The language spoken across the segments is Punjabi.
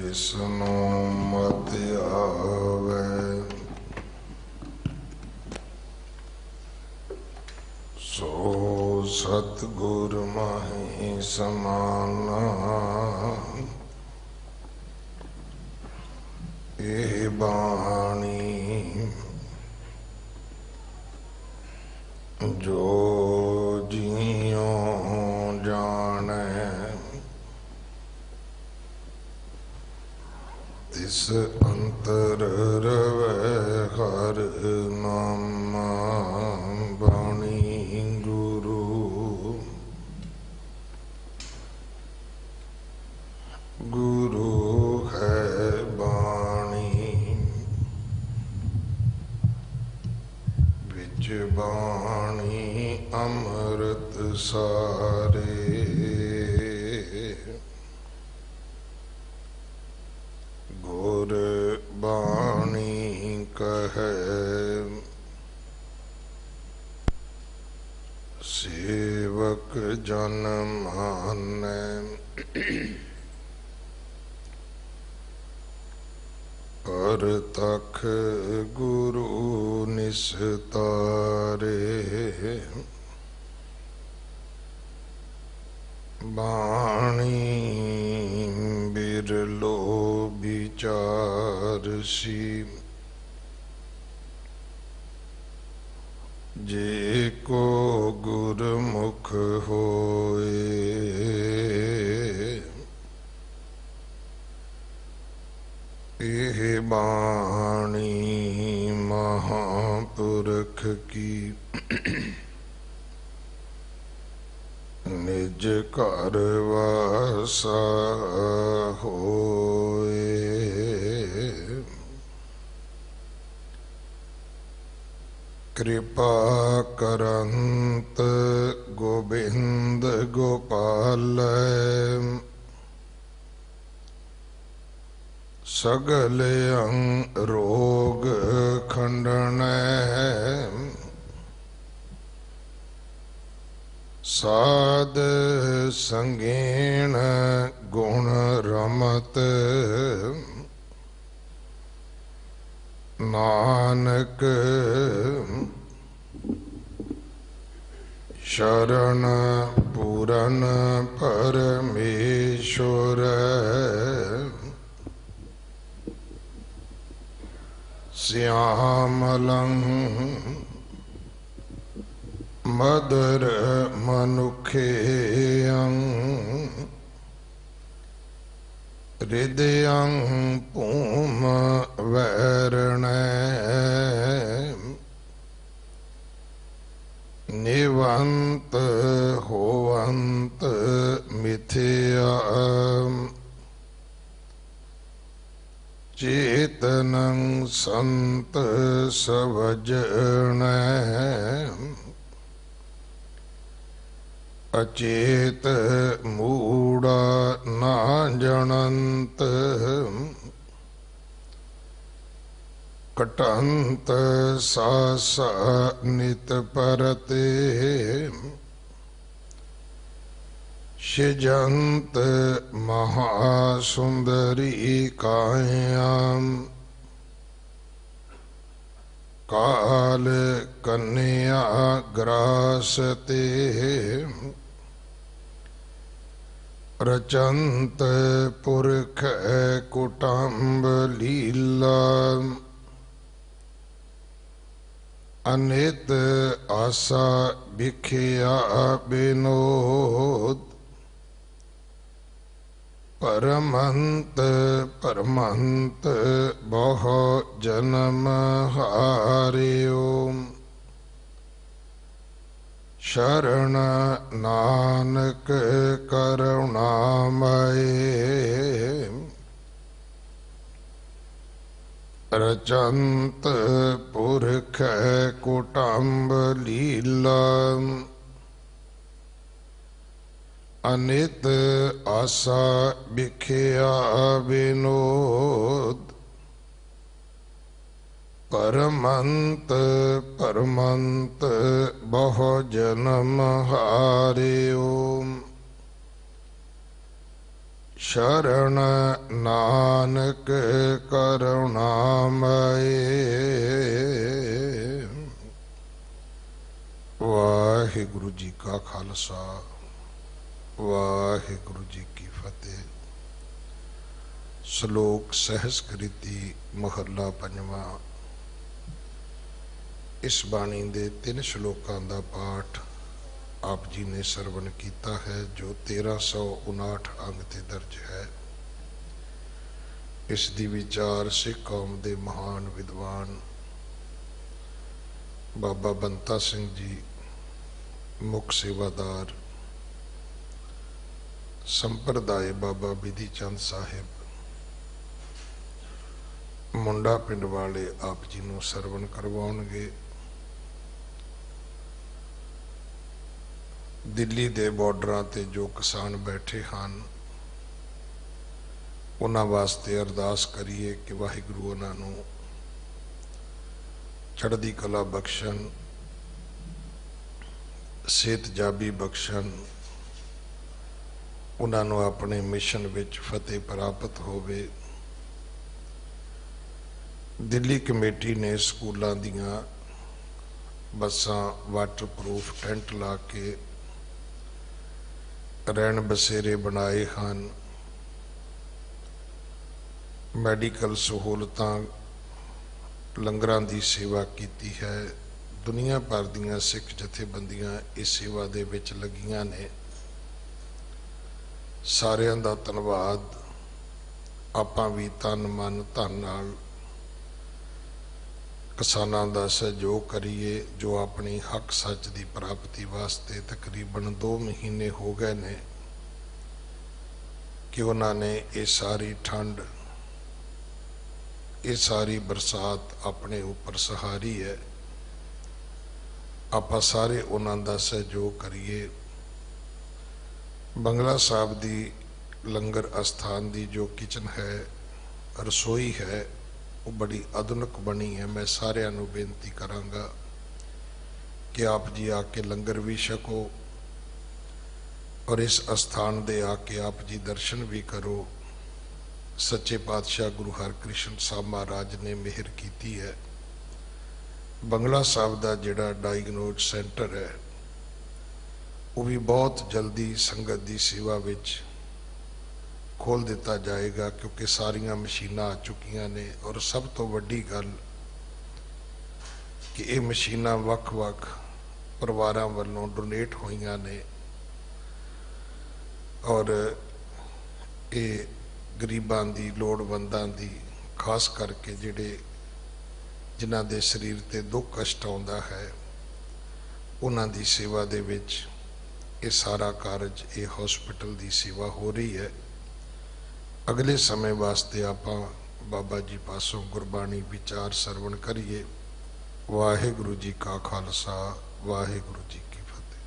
जिसनो मत आवे सो सतगुर माही समाना। ये बाणी जो जियो जाने तिस अंतर रवे हर नामा। बाणी गुरु गुरु है बाणी विच बाणी अमृत सारे। गुर बाणी कहे सेवक जन माने। पर तख गुरु निस्तारे। बाणी बिरलो विचारसी जे को गुरमुख होए। यह बाणी महापुरख की निज घर वासा होए। कृपा करंत गोबिंद गोपाल सगल अंग रोग खंडन। साध संगीण गुण रमत नानक शरण पूरन परमेश्वर। श्यामलं मदर मनुखेयं हृदयं पूम वैरणे। निवंत होवंत मिथ्या चेतनं संत सवजने। अचेत मूढ़ा ना जनंत कटंत सासा नित परते। शिजंत महासुंदरी कायाम काल कन्या ग्रासते। रचंत पुरख कुटुंब लीला अनित आशा भिखिया विनोद। परमंत परमंत बहु जन्म हारियो। शरण नानक करुणामय। रचंत पुरख कुटुंब लीला अनित आशा भिखिया विनोद। परमंत परमंत बहु जन्म हारियो। शरण नानक करुणामय। वाहिगुरु जी का खालसा, वाहिगुरु जी की फतेह। श्लोक सहस्कृति महला पंजवा। इस बाणी दे 3 श्लोकां दा पाठ आप जी ने सरवण किया है, जो 1359 अंग ते दर्ज है। इस दी विचार सिख कौम दे महान विद्वान बाबा बंता सिंह जी मुख सेवादार संप्रदाय बाबा विधि चंद साहिब मुंडा पिंड वाले आप जी नूं सरवण करवाउणगे। दिल्ली दे बॉर्डरां ते जो किसान बैठे हैं उन्हां वास्ते अरदास करिए कि वाहिगुरू उन्हां नूं चढ़दी कला बख्शण, सेहतयाबी बख्शण, उन्हां नूं अपने मिशन विच फतेह प्राप्त होवे। दिल्ली कमेटी ने स्कूलों दीआं बसां वाटरप्रूफ टेंट ला के रहन बसेरे बनाए हैं। मैडिकल सहूलतां लंगरां दी सेवा की है। दुनिया भर दीआं सिख जथेबंदियां इस सेवा दे विच लगियां ने। सारियां दा धन्नवाद। आपां भी तन मन धन नाल किसानां दा सहयोग करिए, जो अपनी हक सच की प्राप्ति वास्ते तकरीबन 2 महीने हो गए ने कि उन्होंने ये सारी ठंड, ये सारी बरसात अपने ऊपर सहारी है। आप सारे उन्हों का सहयोग करिए। बंगला साहब की लंगर अस्थान की जो किचन है, रसोई है, वो बड़ी आधुनिक बनी है। मैं सारिਆਂ ਨੂੰ बेनती करांगा कि आप जी आके लंगर भी छको और इस अस्थान दे आके आप जी दर्शन भी करो। सच्चे पातशाह गुरु हरकृष्ण साहब महाराज ने मेहर की है। बंगला साहब का जिहड़ा डायग्नोज सेंटर है वो भी बहुत जल्दी संगत की सेवा विच खोल दिता जाएगा, क्योंकि सारिया मशीनां आ चुकियां ने। और सब तो वड्डी गल कि ये मशीनां वख-वख परिवारां वल्लों डोनेट होईयां ने और ये गरीबां दी, लोड़वंदां दी, खास करके जिहड़े जिन्हां दे शरीर ते दुख कष्ट आउंदा है उन्हां दी सेवा दे विच ये सारा कारज, ये हॉस्पिटल दी सेवा हो रही है। अगले समय वास्ते आपां बाबा जी पासों गुरबाणी विचार सरवण करिए। वाहिगुरु जी का खालसा, वाहिगुरु जी की फतेह।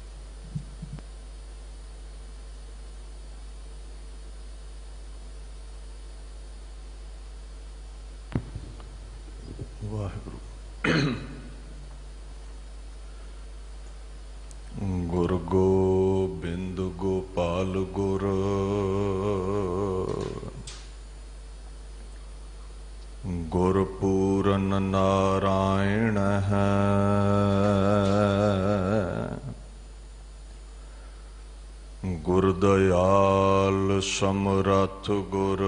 वाहिगुरु। गुर गोबिंद गोपाल गुर गुरपूरन नारायण है। गुरदयाल समरथ गुर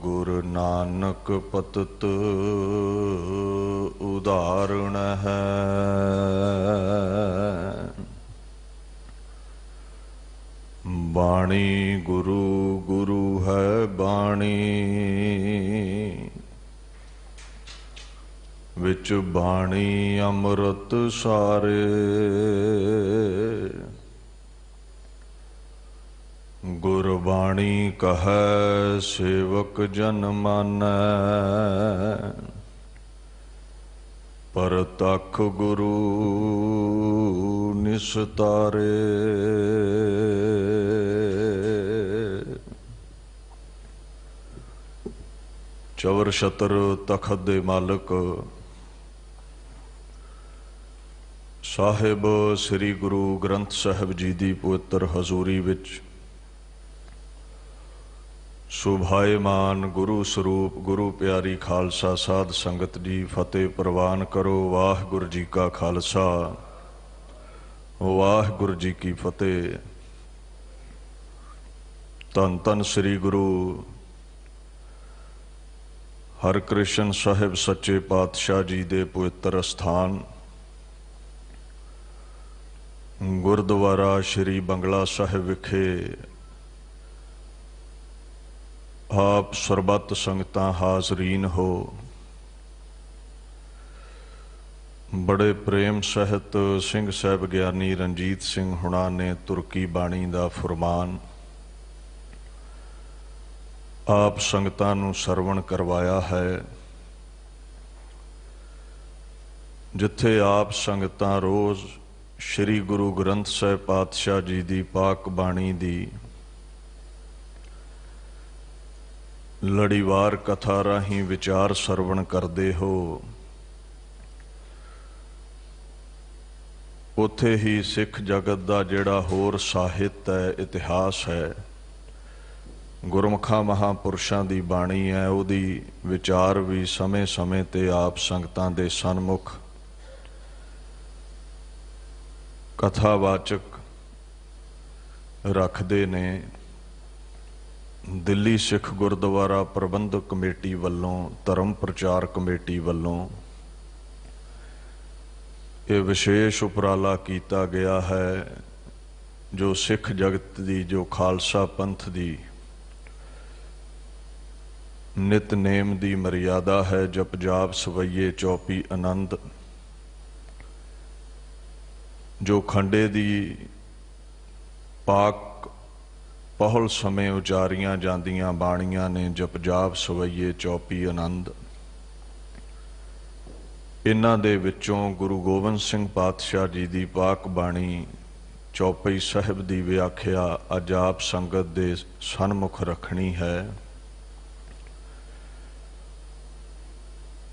गुरु नानक पतत उदाहरण है। बाणी गुरु गुरु है बाणी विच बाणी अमृत सारे। गुरबाणी कहे सेवक जन मानै परतख गुरु निस्तारे। चवर छतर तखत दे मालक साहिब श्री गुरु ग्रंथ साहिब जी की पवित्र हजूरी विच ਸੁਭਾਏਮਾਨ ਗੁਰੂ ਸਰੂਪ ਗੁਰੂ ਪਿਆਰੀ ਖਾਲਸਾ ਸਾਧ ਸੰਗਤ ਜੀ ਫਤਿਹ ਪ੍ਰਵਾਨ ਕਰੋ। ਵਾਹਿਗੁਰੂ ਜੀ ਕਾ ਖਾਲਸਾ ਵਾਹਿਗੁਰੂ ਜੀ ਕੀ ਫਤਿਹ। ਧੰਨ ਧੰਨ ਸ੍ਰੀ ਗੁਰੂ ਹਰਕ੍ਰਿਸ਼ਨ ਸਾਹਿਬ ਸੱਚੇ ਪਾਤਸ਼ਾਹ ਜੀ ਦੇ ਪਵਿੱਤਰ ਅਸਥਾਨ ਗੁਰਦੁਆਰਾ ਸ਼੍ਰੀ ਬੰਗਲਾ ਸਾਹਿਬ ਵਿਖੇ ਆਪ ਸਰਬੱਤ ਸੰਗਤਾਂ ਹਾਜ਼ਰੀਨ ਹੋ। ਬੜੇ ਪ੍ਰੇਮ ਸਹਿਤ ਸਿੰਘ ਸਾਹਿਬ ਗਿਆਨੀ ਰਣਜੀਤ ਸਿੰਘ ਹੁਣਾਂ ਨੇ ਤੁਰਕੀ ਬਾਣੀ ਦਾ ਫੁਰਮਾਨ ਆਪ ਸੰਗਤਾਂ ਨੂੰ ਸਰਵਣ ਕਰਵਾਇਆ ਹੈ। ਜਿੱਥੇ ਆਪ ਸੰਗਤਾਂ ਰੋਜ਼ ਸ਼੍ਰੀ ਗੁਰੂ ਗ੍ਰੰਥ ਸਾਹਿਬ ਪਾਤਸ਼ਾਹ ਜੀ ਦੀ ਪਾਕ ਬਾਣੀ ਦੀ ਲੜੀਵਾਰ ਕਥਾ ਰਾਹੀਂ ਵਿਚਾਰ ਸਰਵਣ ਕਰਦੇ ਹੋ, ਉੱਥੇ ਹੀ ਸਿੱਖ ਜਗਤ ਦਾ ਜਿਹੜਾ ਹੋਰ ਸਾਹਿਤ ਹੈ, ਇਤਿਹਾਸ ਹੈ, ਗੁਰਮੁਖਾਂ ਮਹਾਂਪੁਰਸ਼ਾਂ ਦੀ ਬਾਣੀ ਹੈ, ਉਹਦੀ ਵਿਚਾਰ ਵੀ ਸਮੇਂ-ਸਮੇਂ ਤੇ ਆਪ ਸੰਗਤਾਂ ਦੇ ਸਨਮੁਖ ਕਥਾਵਾਚਕ ਰੱਖਦੇ ਨੇ। ਦਿੱਲੀ ਸਿੱਖ ਗੁਰਦੁਆਰਾ ਪ੍ਰਬੰਧਕ ਕਮੇਟੀ ਵੱਲੋਂ, ਧਰਮ ਪ੍ਰਚਾਰ ਕਮੇਟੀ ਵੱਲੋਂ ਇਹ ਵਿਸ਼ੇਸ਼ ਉਪਰਾਲਾ ਕੀਤਾ ਗਿਆ ਹੈ, ਜੋ ਸਿੱਖ ਜਗਤ ਦੀ, ਜੋ ਖਾਲਸਾ ਪੰਥ ਦੀ ਨਿਤਨੇਮ ਦੀ ਮਰਿਆਦਾ ਹੈ, ਜਪ ਜਾਪ ਸਵਈਏ ਚੌਪੀ ਆਨੰਦ, ਜੋ ਖੰਡੇ ਦੀ ਪਾਕ ਪਹੁਲ ਸਮੇਂ ਉਚਾਰੀਆਂ ਜਾਂਦੀਆਂ ਬਾਣੀਆਂ ਨੇ, ਜਪ ਜਾਪ ਸਵਈਏ ਚੌਪੀ ਆਨੰਦ। ਇਹਨਾਂ ਦੇ ਵਿੱਚੋਂ ਗੁਰੂ ਗੋਬਿੰਦ ਸਿੰਘ ਪਾਤਸ਼ਾਹ ਜੀ ਦੀ ਪਾਕ ਬਾਣੀ ਚੌਪਈ ਸਾਹਿਬ ਦੀ ਵਿਆਖਿਆ ਅੱਜ ਆਪ ਸੰਗਤ ਦੇ ਸਨਮੁਖ ਰੱਖਣੀ ਹੈ।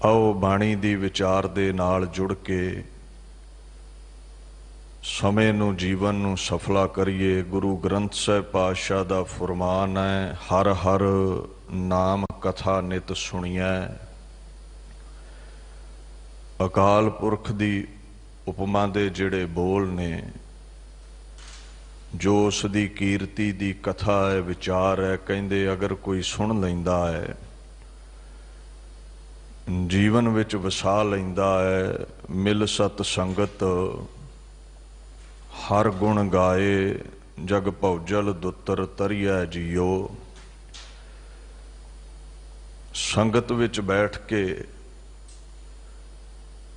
ਆਓ ਬਾਣੀ ਦੀ ਵਿਚਾਰ ਦੇ ਨਾਲ ਜੁੜ ਕੇ ਸਮੇਂ ਨੂੰ, ਜੀਵਨ ਨੂੰ ਸਫਲਾ ਕਰੀਏ। ਗੁਰੂ ਗ੍ਰੰਥ ਸਾਹਿਬ ਪਾਤਸ਼ਾਹ ਦਾ ਫੁਰਮਾਨ ਹੈ, ਹਰ ਹਰ ਨਾਮ ਕਥਾ ਨਿਤ ਸੁਣੀਐ। ਅਕਾਲ ਪੁਰਖ ਦੀ ਉਪਮਾ ਦੇ ਜਿਹੜੇ ਬੋਲ ਨੇ, ਜੋ ਉਸ ਦੀ ਕੀਰਤੀ ਦੀ ਕਥਾ ਹੈ, ਵਿਚਾਰ ਹੈ, ਕਹਿੰਦੇ ਅਗਰ ਕੋਈ ਸੁਣ ਲੈਂਦਾ ਹੈ, ਜੀਵਨ ਵਿੱਚ ਵਸਾ ਲੈਂਦਾ ਹੈ, ਮਿਲ ਸਤ ਸੰਗਤ ਹਰ ਗੁਣ ਗਾਏ, ਜਗ ਭਉਜਲ ਦੁੱਤਰ ਤਰੀਐ ਜੀਓ। ਸੰਗਤ ਵਿੱਚ ਬੈਠ ਕੇ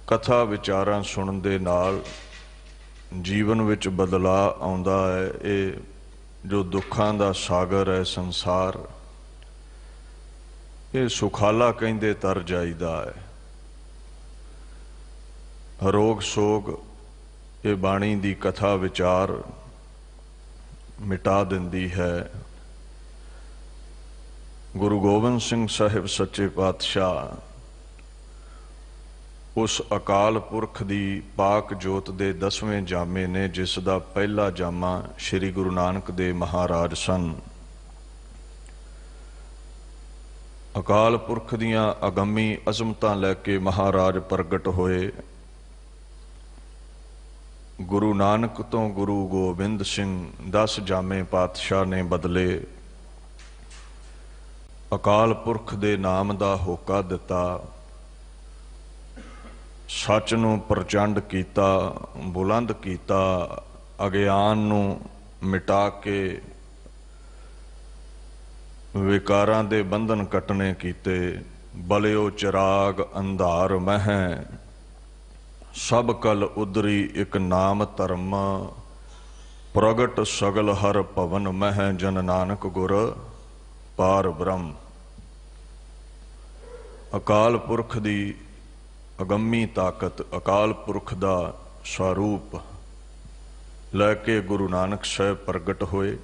ਕਥਾ ਵਿਚਾਰਾਂ ਸੁਣਨ ਦੇ ਨਾਲ ਜੀਵਨ ਵਿੱਚ ਬਦਲਾਅ ਆਉਂਦਾ ਹੈ। ਇਹ ਜੋ ਦੁੱਖਾਂ ਦਾ ਸਾਗਰ ਹੈ ਸੰਸਾਰ, ਇਹ ਸੁਖਾਲਾ ਕਹਿੰਦੇ ਤਰ ਜਾਈਦਾ ਹੈ। ਰੋਗ ਸੋਗ ਇਹ ਬਾਣੀ ਦੀ ਕਥਾ ਵਿਚਾਰ ਮਿਟਾ ਦਿੰਦੀ ਹੈ। ਗੁਰੂ ਗੋਬਿੰਦ ਸਿੰਘ ਸਾਹਿਬ ਸੱਚੇ ਪਾਤਸ਼ਾਹ ਉਸ ਅਕਾਲ ਪੁਰਖ ਦੀ ਪਾਕ ਜੋਤ ਦੇ 10ਵੇਂ ਜਾਮੇ ਨੇ, ਜਿਸ ਦਾ ਪਹਿਲਾ ਜਾਮਾ ਸ੍ਰੀ ਗੁਰੂ ਨਾਨਕ ਦੇਵ ਮਹਾਰਾਜ ਸਨ। ਅਕਾਲ ਪੁਰਖ ਦੀਆਂ ਅਗੰਮੀ ਅਜ਼ਮਤਾਂ ਲੈ ਕੇ ਮਹਾਰਾਜ ਪ੍ਰਗਟ ਹੋਏ। ਗੁਰੂ ਨਾਨਕ ਤੋਂ ਗੁਰੂ ਗੋਬਿੰਦ ਸਿੰਘ 10 ਜਾਮੇ ਪਾਤਸ਼ਾਹ ਨੇ ਬਦਲੇ। ਅਕਾਲ ਪੁਰਖ ਦੇ ਨਾਮ ਦਾ ਹੋਕਾ ਦਿੱਤਾ, ਸੱਚ ਨੂੰ ਪ੍ਰਚੰਡ ਕੀਤਾ, ਬੁਲੰਦ ਕੀਤਾ, ਅਗਿਆਨ ਨੂੰ ਮਿਟਾ ਕੇ ਵਿਕਾਰਾਂ ਦੇ ਬੰਧਨ ਕੱਟਣੇ ਕੀਤੇ। ਬਲਿਓ ਚਿਰਾਗ ਅੰਧਾਰ ਮਹਿ, ਸਭ ਕਲ ਉਦਰੀ ਇੱਕ ਨਾਮ ਧਰਮ, ਪ੍ਰਗਟ ਸਗਲ ਹਰ ਭਵਨ ਮਹਿ, ਜਨ ਨਾਨਕ ਗੁਰ ਪਾਰ ਬ੍ਰਹਮ। ਅਕਾਲ ਪੁਰਖ ਦੀ ਅਗੰਮੀ ਤਾਕਤ, ਅਕਾਲ ਪੁਰਖ ਦਾ ਸਵਰੂਪ ਲੈ ਕੇ ਗੁਰੂ ਨਾਨਕ ਸਾਹਿਬ ਪ੍ਰਗਟ ਹੋਏ।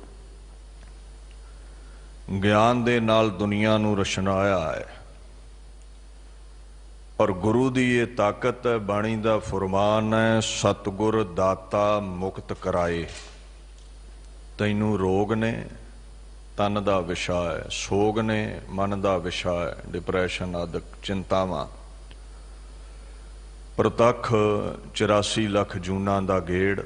ਗਿਆਨ ਦੇ ਨਾਲ ਦੁਨੀਆ ਨੂੰ ਰਚਨਾਇਆ ਹੈ, ਔਰ ਗੁਰੂ ਦੀ ਇਹ ਤਾਕਤ ਹੈ। ਬਾਣੀ ਦਾ ਫੁਰਮਾਨ ਹੈ, ਸਤਿਗੁਰ ਦਾਤਾ ਮੁਕਤ ਕਰਾਏ। ਤੈਨੂੰ ਰੋਗ ਨੇ, ਤਨ ਦਾ ਵਿਸ਼ਾ ਹੈ। ਸੋਗ ਨੇ ਮਨ ਦਾ ਵਿਸ਼ਾ ਹੈ। ਡਿਪਰੈਸ਼ਨ ਆਦਿਕ ਚਿੰਤਾਵਾਂ। ਪ੍ਰਤੱਖ 84 ਲੱਖ ਜੂਨਾਂ ਦਾ ਗੇੜ,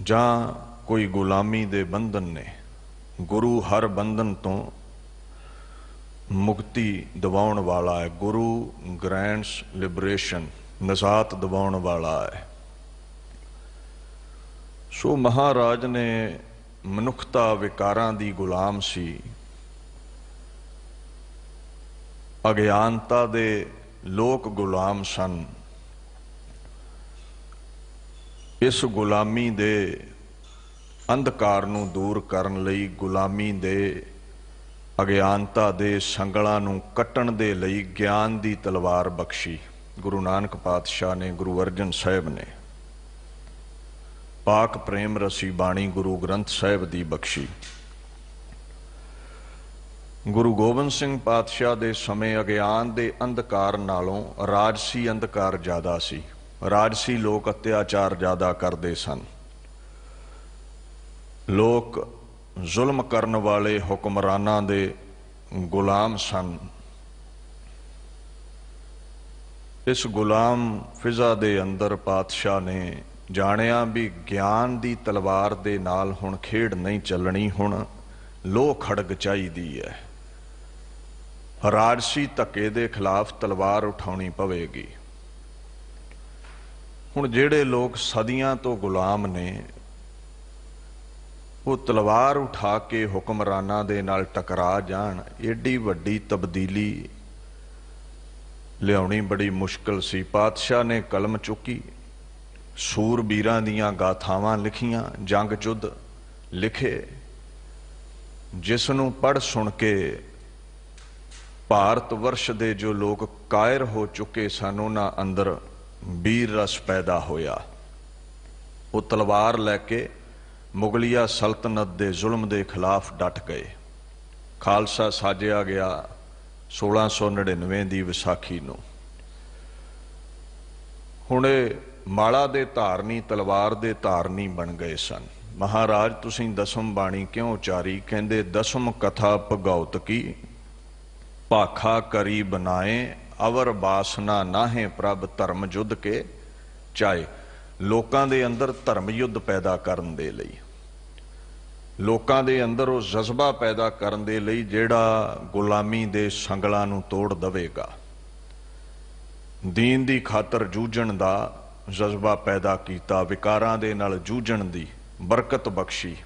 ਜਾਂ ਕੋਈ ਗੁਲਾਮੀ ਦੇ ਬੰਧਨ ਨੇ। ਗੁਰੂ ਹਰ ਬੰਧਨ ਤੋਂ ਮੁਕਤੀ ਦਿਵਾਉਣ ਵਾਲਾ ਹੈ। ਗੁਰੂ ਗ੍ਰੈਂਟਸ ਲਿਬਰੇਸ਼ਨ, ਨਿਜਾਤ ਦਿਵਾਉਣ ਵਾਲਾ ਹੈ। ਸੋ ਮਹਾਰਾਜ ਨੇ ਮਨੁੱਖਤਾ ਵਿਕਾਰਾਂ ਦੀ ਗੁਲਾਮ ਸੀ। ਅਗਿਆਨਤਾ ਦੇ ਲੋਕ ਗੁਲਾਮ ਸਨ। ਇਸ ਗੁਲਾਮੀ ਦੇ ਅੰਧਕਾਰ ਨੂੰ ਦੂਰ ਕਰਨ ਲਈ, ਗੁਲਾਮੀ ਦੇ ਅਗਿਆਨਤਾ ਦੇ ਸੰਗਲਾਂ ਨੂੰ ਕੱਟਣ ਦੇ ਲਈ ਗਿਆਨ ਦੀ ਤਲਵਾਰ ਬਖਸ਼ੀ ਗੁਰੂ ਨਾਨਕ ਪਾਤਸ਼ਾਹ ਨੇ, ਗੁਰੂ ਅਰਜਨ ਸਾਹਿਬ ਨੇ। ਪਾਕ ਪ੍ਰੇਮ ਰਸੀ ਬਾਣੀ ਗੁਰੂ ਗ੍ਰੰਥ ਸਾਹਿਬ ਦੀ ਬਖਸ਼ੀ। ਗੁਰੂ ਗੋਬਿੰਦ ਸਿੰਘ ਪਾਤਸ਼ਾਹ ਦੇ ਸਮੇਂ ਅਗਿਆਨ ਦੇ ਅੰਧਕਾਰ ਨਾਲੋਂ ਰਾਜਸੀ ਅੰਧਕਾਰ ਜ਼ਿਆਦਾ ਸੀ। ਰਾਜਸੀ ਲੋਕ ਅਤਿਆਚਾਰ ਜ਼ਿਆਦਾ ਕਰਦੇ ਸਨ। ਲੋਕ ਜ਼ੁਲਮ ਕਰਨ ਵਾਲੇ ਹੁਕਮਰਾਨਾਂ ਦੇ ਗੁਲਾਮ ਸਨ। ਇਸ ਗੁਲਾਮ ਫਿਜ਼ਾ ਦੇ ਅੰਦਰ ਪਾਤਸ਼ਾਹ ਨੇ ਜਾਣਿਆ ਵੀ ਗਿਆਨ ਦੀ ਤਲਵਾਰ ਦੇ ਨਾਲ ਹੁਣ ਖੇਡ ਨਹੀਂ ਚੱਲਣੀ, ਹੁਣ ਲੋਹ ਖੜਗ ਚਾਹੀਦੀ ਹੈ। ਰਾਜਸੀ ਧੱਕੇ ਦੇ ਖਿਲਾਫ ਤਲਵਾਰ ਉਠਾਉਣੀ ਪਵੇਗੀ। ਹੁਣ ਜਿਹੜੇ ਲੋਕ ਸਦੀਆਂ ਤੋਂ ਗੁਲਾਮ ਨੇ, ਉਹ ਤਲਵਾਰ ਉਠਾ ਕੇ ਹੁਕਮਰਾਨਾਂ ਦੇ ਨਾਲ ਟਕਰਾ ਜਾਣ, ਏਡੀ ਵੱਡੀ ਤਬਦੀਲੀ ਲਿਆਉਣੀ ਬੜੀ ਮੁਸ਼ਕਲ ਸੀ। ਪਾਤਸ਼ਾਹ ਨੇ ਕਲਮ ਚੁੱਕੀ, ਸੂਰਬੀਰਾਂ ਦੀਆਂ ਗਾਥਾਵਾਂ ਲਿਖੀਆਂ, ਜੰਗ ਯੁੱਧ ਲਿਖੇ, ਜਿਸ ਨੂੰ ਪੜ੍ਹ ਸੁਣ ਕੇ ਭਾਰਤ ਵਰਸ਼ ਦੇ ਜੋ ਲੋਕ ਕਾਇਰ ਹੋ ਚੁੱਕੇ ਸਨ, ਉਹਨਾਂ ਅੰਦਰ ਵੀਰ ਰਸ ਪੈਦਾ ਹੋਇਆ। ਉਹ ਤਲਵਾਰ ਲੈ ਕੇ ਮੁਗਲਿਆ ਸਲਤਨਤ ਦੇ ਜ਼ੁਲਮ ਦੇ ਖਿਲਾਫ ਡਟ ਗਏ। ਖਾਲਸਾ ਸਾਜਿਆ ਗਿਆ 1699 ਦੀ ਵਿਸਾਖੀ ਨੂੰ। ਹੁਣ ਇਹ ਮਾਲਾ ਦੇ ਧਾਰਨੀ, ਤਲਵਾਰ ਦੇ ਧਾਰਨੀ ਬਣ ਗਏ ਸਨ। ਮਹਾਰਾਜ ਤੁਸੀਂ ਦਸਮ ਬਾਣੀ ਕਿਉਂ ਉਚਾਰੀ? ਕਹਿੰਦੇ ਦਸਮ ਕਥਾ ਭਗਉਤ ਕੀ, ਭਾਖਾ ਕਰੀ ਬਨਾਏ, ਅਵਰ ਬਾਸਨਾ ਨਾਹੇ ਪ੍ਰਭ ਧਰਮ ਯੁੱਧ ਕੇ ਚਾਹੇ। ਲੋਕਾਂ ਦੇ ਅੰਦਰ ਧਰਮ ਯੁੱਧ ਪੈਦਾ ਕਰਨ ਦੇ ਲਈ, ਲੋਕਾਂ ਦੇ ਅੰਦਰ ਉਹ ਜਜ਼ਬਾ ਪੈਦਾ ਕਰਨ ਦੇ ਲਈ ਜਿਹੜਾ ਗੁਲਾਮੀ ਦੇ ਸੰਗਲਾਂ ਨੂੰ ਤੋੜ ਦਵੇਗਾ। ਦੀਨ ਦੀ ਖਾਤਰ ਜੂਝਣ ਦਾ ਜਜ਼ਬਾ ਪੈਦਾ ਕੀਤਾ, ਵਿਕਾਰਾਂ ਦੇ ਨਾਲ ਜੂਝਣ ਦੀ ਬਰਕਤ ਬਖਸ਼ੀ।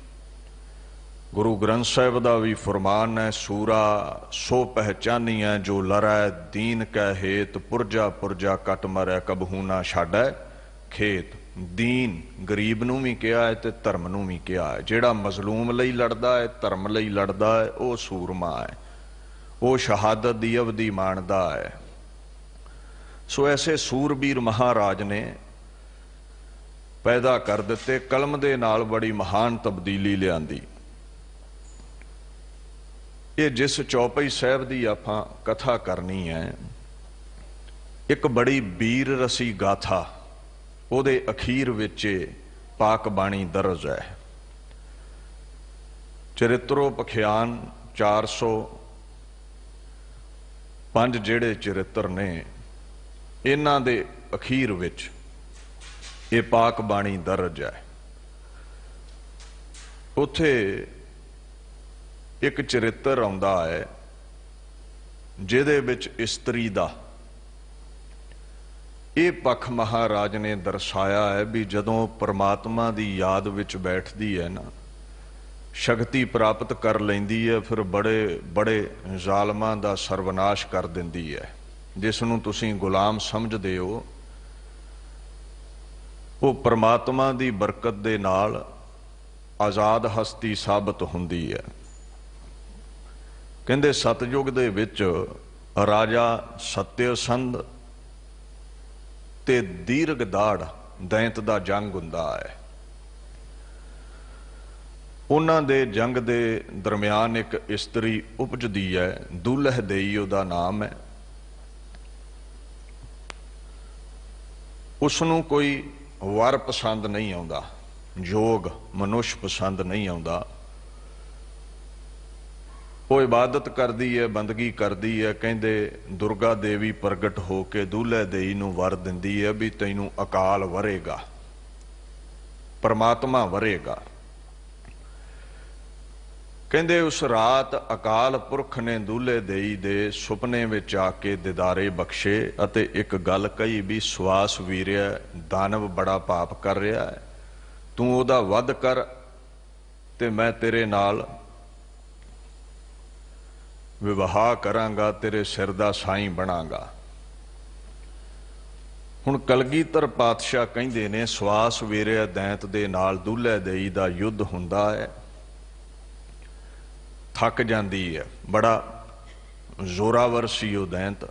ਗੁਰੂ ਗ੍ਰੰਥ ਸਾਹਿਬ ਦਾ ਵੀ ਫਰਮਾਨ ਹੈ, ਸੂਰਾ ਸੋ ਪਹਿਚਾਨੀਐ ਜੋ ਲੜੈ, ਦੀਨ ਕੈ ਹੇਤ ਪੁਰਜਾ ਪੁਰਜਾ ਕੱਟ ਮਰੈ, ਕਬਹੂ ਨਾ ਛਾੜੈ ਖੇਤ। ਦੀਨ ਗਰੀਬ ਨੂੰ ਵੀ ਕਿਹਾ ਹੈ ਤੇ ਧਰਮ ਨੂੰ ਵੀ ਕਿਹਾ ਹੈ। ਜਿਹੜਾ ਮਜ਼ਲੂਮ ਲਈ ਲੜਦਾ ਹੈ, ਧਰਮ ਲਈ ਲੜਦਾ ਹੈ, ਉਹ ਸੂਰਮਾ ਹੈ, ਉਹ ਸ਼ਹਾਦਤ ਦੀ ਅਵਧੀ ਮਾਣਦਾ ਹੈ। ਸੋ ਐਸੇ ਸੂਰਬੀਰ ਮਹਾਰਾਜ ਨੇ ਪੈਦਾ ਕਰ ਦਿੱਤੇ। ਕਲਮ ਦੇ ਨਾਲ ਬੜੀ ਮਹਾਨ ਤਬਦੀਲੀ ਲਿਆਂਦੀ। ਇਹ ਜਿਸ ਚੌਪਈ ਸਾਹਿਬ ਦੀ ਆਪਾਂ ਕਥਾ ਕਰਨੀ ਹੈ, ਇੱਕ ਬੜੀ ਵੀਰ ਰਸੀ ਗਾਥਾ, ਉਹਦੇ ਅਖੀਰ ਵਿੱਚ ਪਾਕ ਬਾਣੀ ਦਰਜ ਹੈ। ਚਰਿਤਰੋ ਪਖਿਆਨ 405 ਜਿਹੜੇ ਚਰਿੱਤਰ ਨੇ, ਇਹਨਾਂ ਦੇ ਅਖੀਰ ਵਿੱਚ ਇਹ ਪਾਕ ਬਾਣੀ ਦਰਜ ਹੈ। ਉੱਥੇ ਇੱਕ ਚਰਿੱਤਰ ਆਉਂਦਾ ਹੈ ਜਿਹਦੇ ਵਿੱਚ ਇਸਤਰੀ ਦਾ ਇਹ ਪੱਖ ਮਹਾਰਾਜ ਨੇ ਦਰਸਾਇਆ ਹੈ ਵੀ ਜਦੋਂ ਪਰਮਾਤਮਾ ਦੀ ਯਾਦ ਵਿੱਚ ਬੈਠਦੀ ਹੈ ਨਾ, ਸ਼ਕਤੀ ਪ੍ਰਾਪਤ ਕਰ ਲੈਂਦੀ ਹੈ, ਫਿਰ ਬੜੇ ਬੜੇ ਜ਼ਾਲਮਾਂ ਦਾ ਸਰਵਨਾਸ਼ ਕਰ ਦਿੰਦੀ ਹੈ। ਜਿਸ ਨੂੰ ਤੁਸੀਂ ਗੁਲਾਮ ਸਮਝਦੇ ਹੋ, ਉਹ ਪਰਮਾਤਮਾ ਦੀ ਬਰਕਤ ਦੇ ਨਾਲ ਆਜ਼ਾਦ ਹਸਤੀ ਸਾਬਤ ਹੁੰਦੀ ਹੈ। ਕਹਿੰਦੇ ਸਤਯੁਗ ਦੇ ਵਿੱਚ ਰਾਜਾ ਸਤਯਸੰਧ ਤੇ ਦੀਰਘਦਾੜ ਦੈਂਤ ਦਾ ਜੰਗ ਹੁੰਦਾ ਹੈ। ਉਹਨਾਂ ਦੇ ਜੰਗ ਦੇ ਦਰਮਿਆਨ ਇੱਕ ਇਸਤਰੀ ਉਪਜਦੀ ਹੈ, ਦੁਲਹ ਦੇਈ ਉਹਦਾ ਨਾਮ ਹੈ। ਉਸਨੂੰ ਕੋਈ ਵਰ ਪਸੰਦ ਨਹੀਂ ਆਉਂਦਾ, ਯੋਗ ਮਨੁੱਖ ਪਸੰਦ ਨਹੀਂ ਆਉਂਦਾ। ਉਹ ਇਬਾਦਤ ਕਰਦੀ ਹੈ, ਬੰਦਗੀ ਕਰਦੀ ਹੈ। ਕਹਿੰਦੇ ਦੁਰਗਾ ਦੇਵੀ ਪ੍ਰਗਟ ਹੋ ਕੇ ਦੂਲੇ ਦੇਈ ਨੂੰ ਵਰ ਦਿੰਦੀ ਹੈ ਵੀ ਤੈਨੂੰ ਅਕਾਲ ਵਰੇਗਾ, ਪਰਮਾਤਮਾ ਵਰੇਗਾ। ਕਹਿੰਦੇ ਉਸ ਰਾਤ ਅਕਾਲ ਪੁਰਖ ਨੇ ਦੂਲੇ ਦੇਈ ਦੇ ਸੁਪਨੇ ਵਿੱਚ ਆ ਕੇ ਦਿਦਾਰੇ ਬਖਸ਼ੇ ਅਤੇ ਇੱਕ ਗੱਲ ਕਹੀ ਵੀ ਸਵਾਸ ਵੀਰਿਆ, ਦਾਨਵ ਬੜਾ ਪਾਪ ਕਰ ਰਿਹਾ ਹੈ, ਤੂੰ ਉਹਦਾ ਵੱਧ ਕਰ ਤੇ ਮੈਂ ਤੇਰੇ ਨਾਲ ਵਿਵਾਹ ਕਰਾਂਗਾ, ਤੇਰੇ ਸਿਰ ਦਾ ਸਾਈਂ ਬਣਾਂਗਾ। ਹੁਣ ਕਲਗੀਧਰ ਪਾਤਸ਼ਾਹ ਕਹਿੰਦੇ ਨੇ ਸਵਾਸ ਵੀਰਿਆ ਦੈਂਤ ਦੇ ਨਾਲ ਦੂਲੇ ਦੇਈ ਦਾ ਯੁੱਧ ਹੁੰਦਾ ਹੈ, ਥੱਕ ਜਾਂਦੀ ਹੈ, ਬੜਾ ਜ਼ੋਰਾਵਰ ਸੀ ਉਹ ਦੈਂਤ।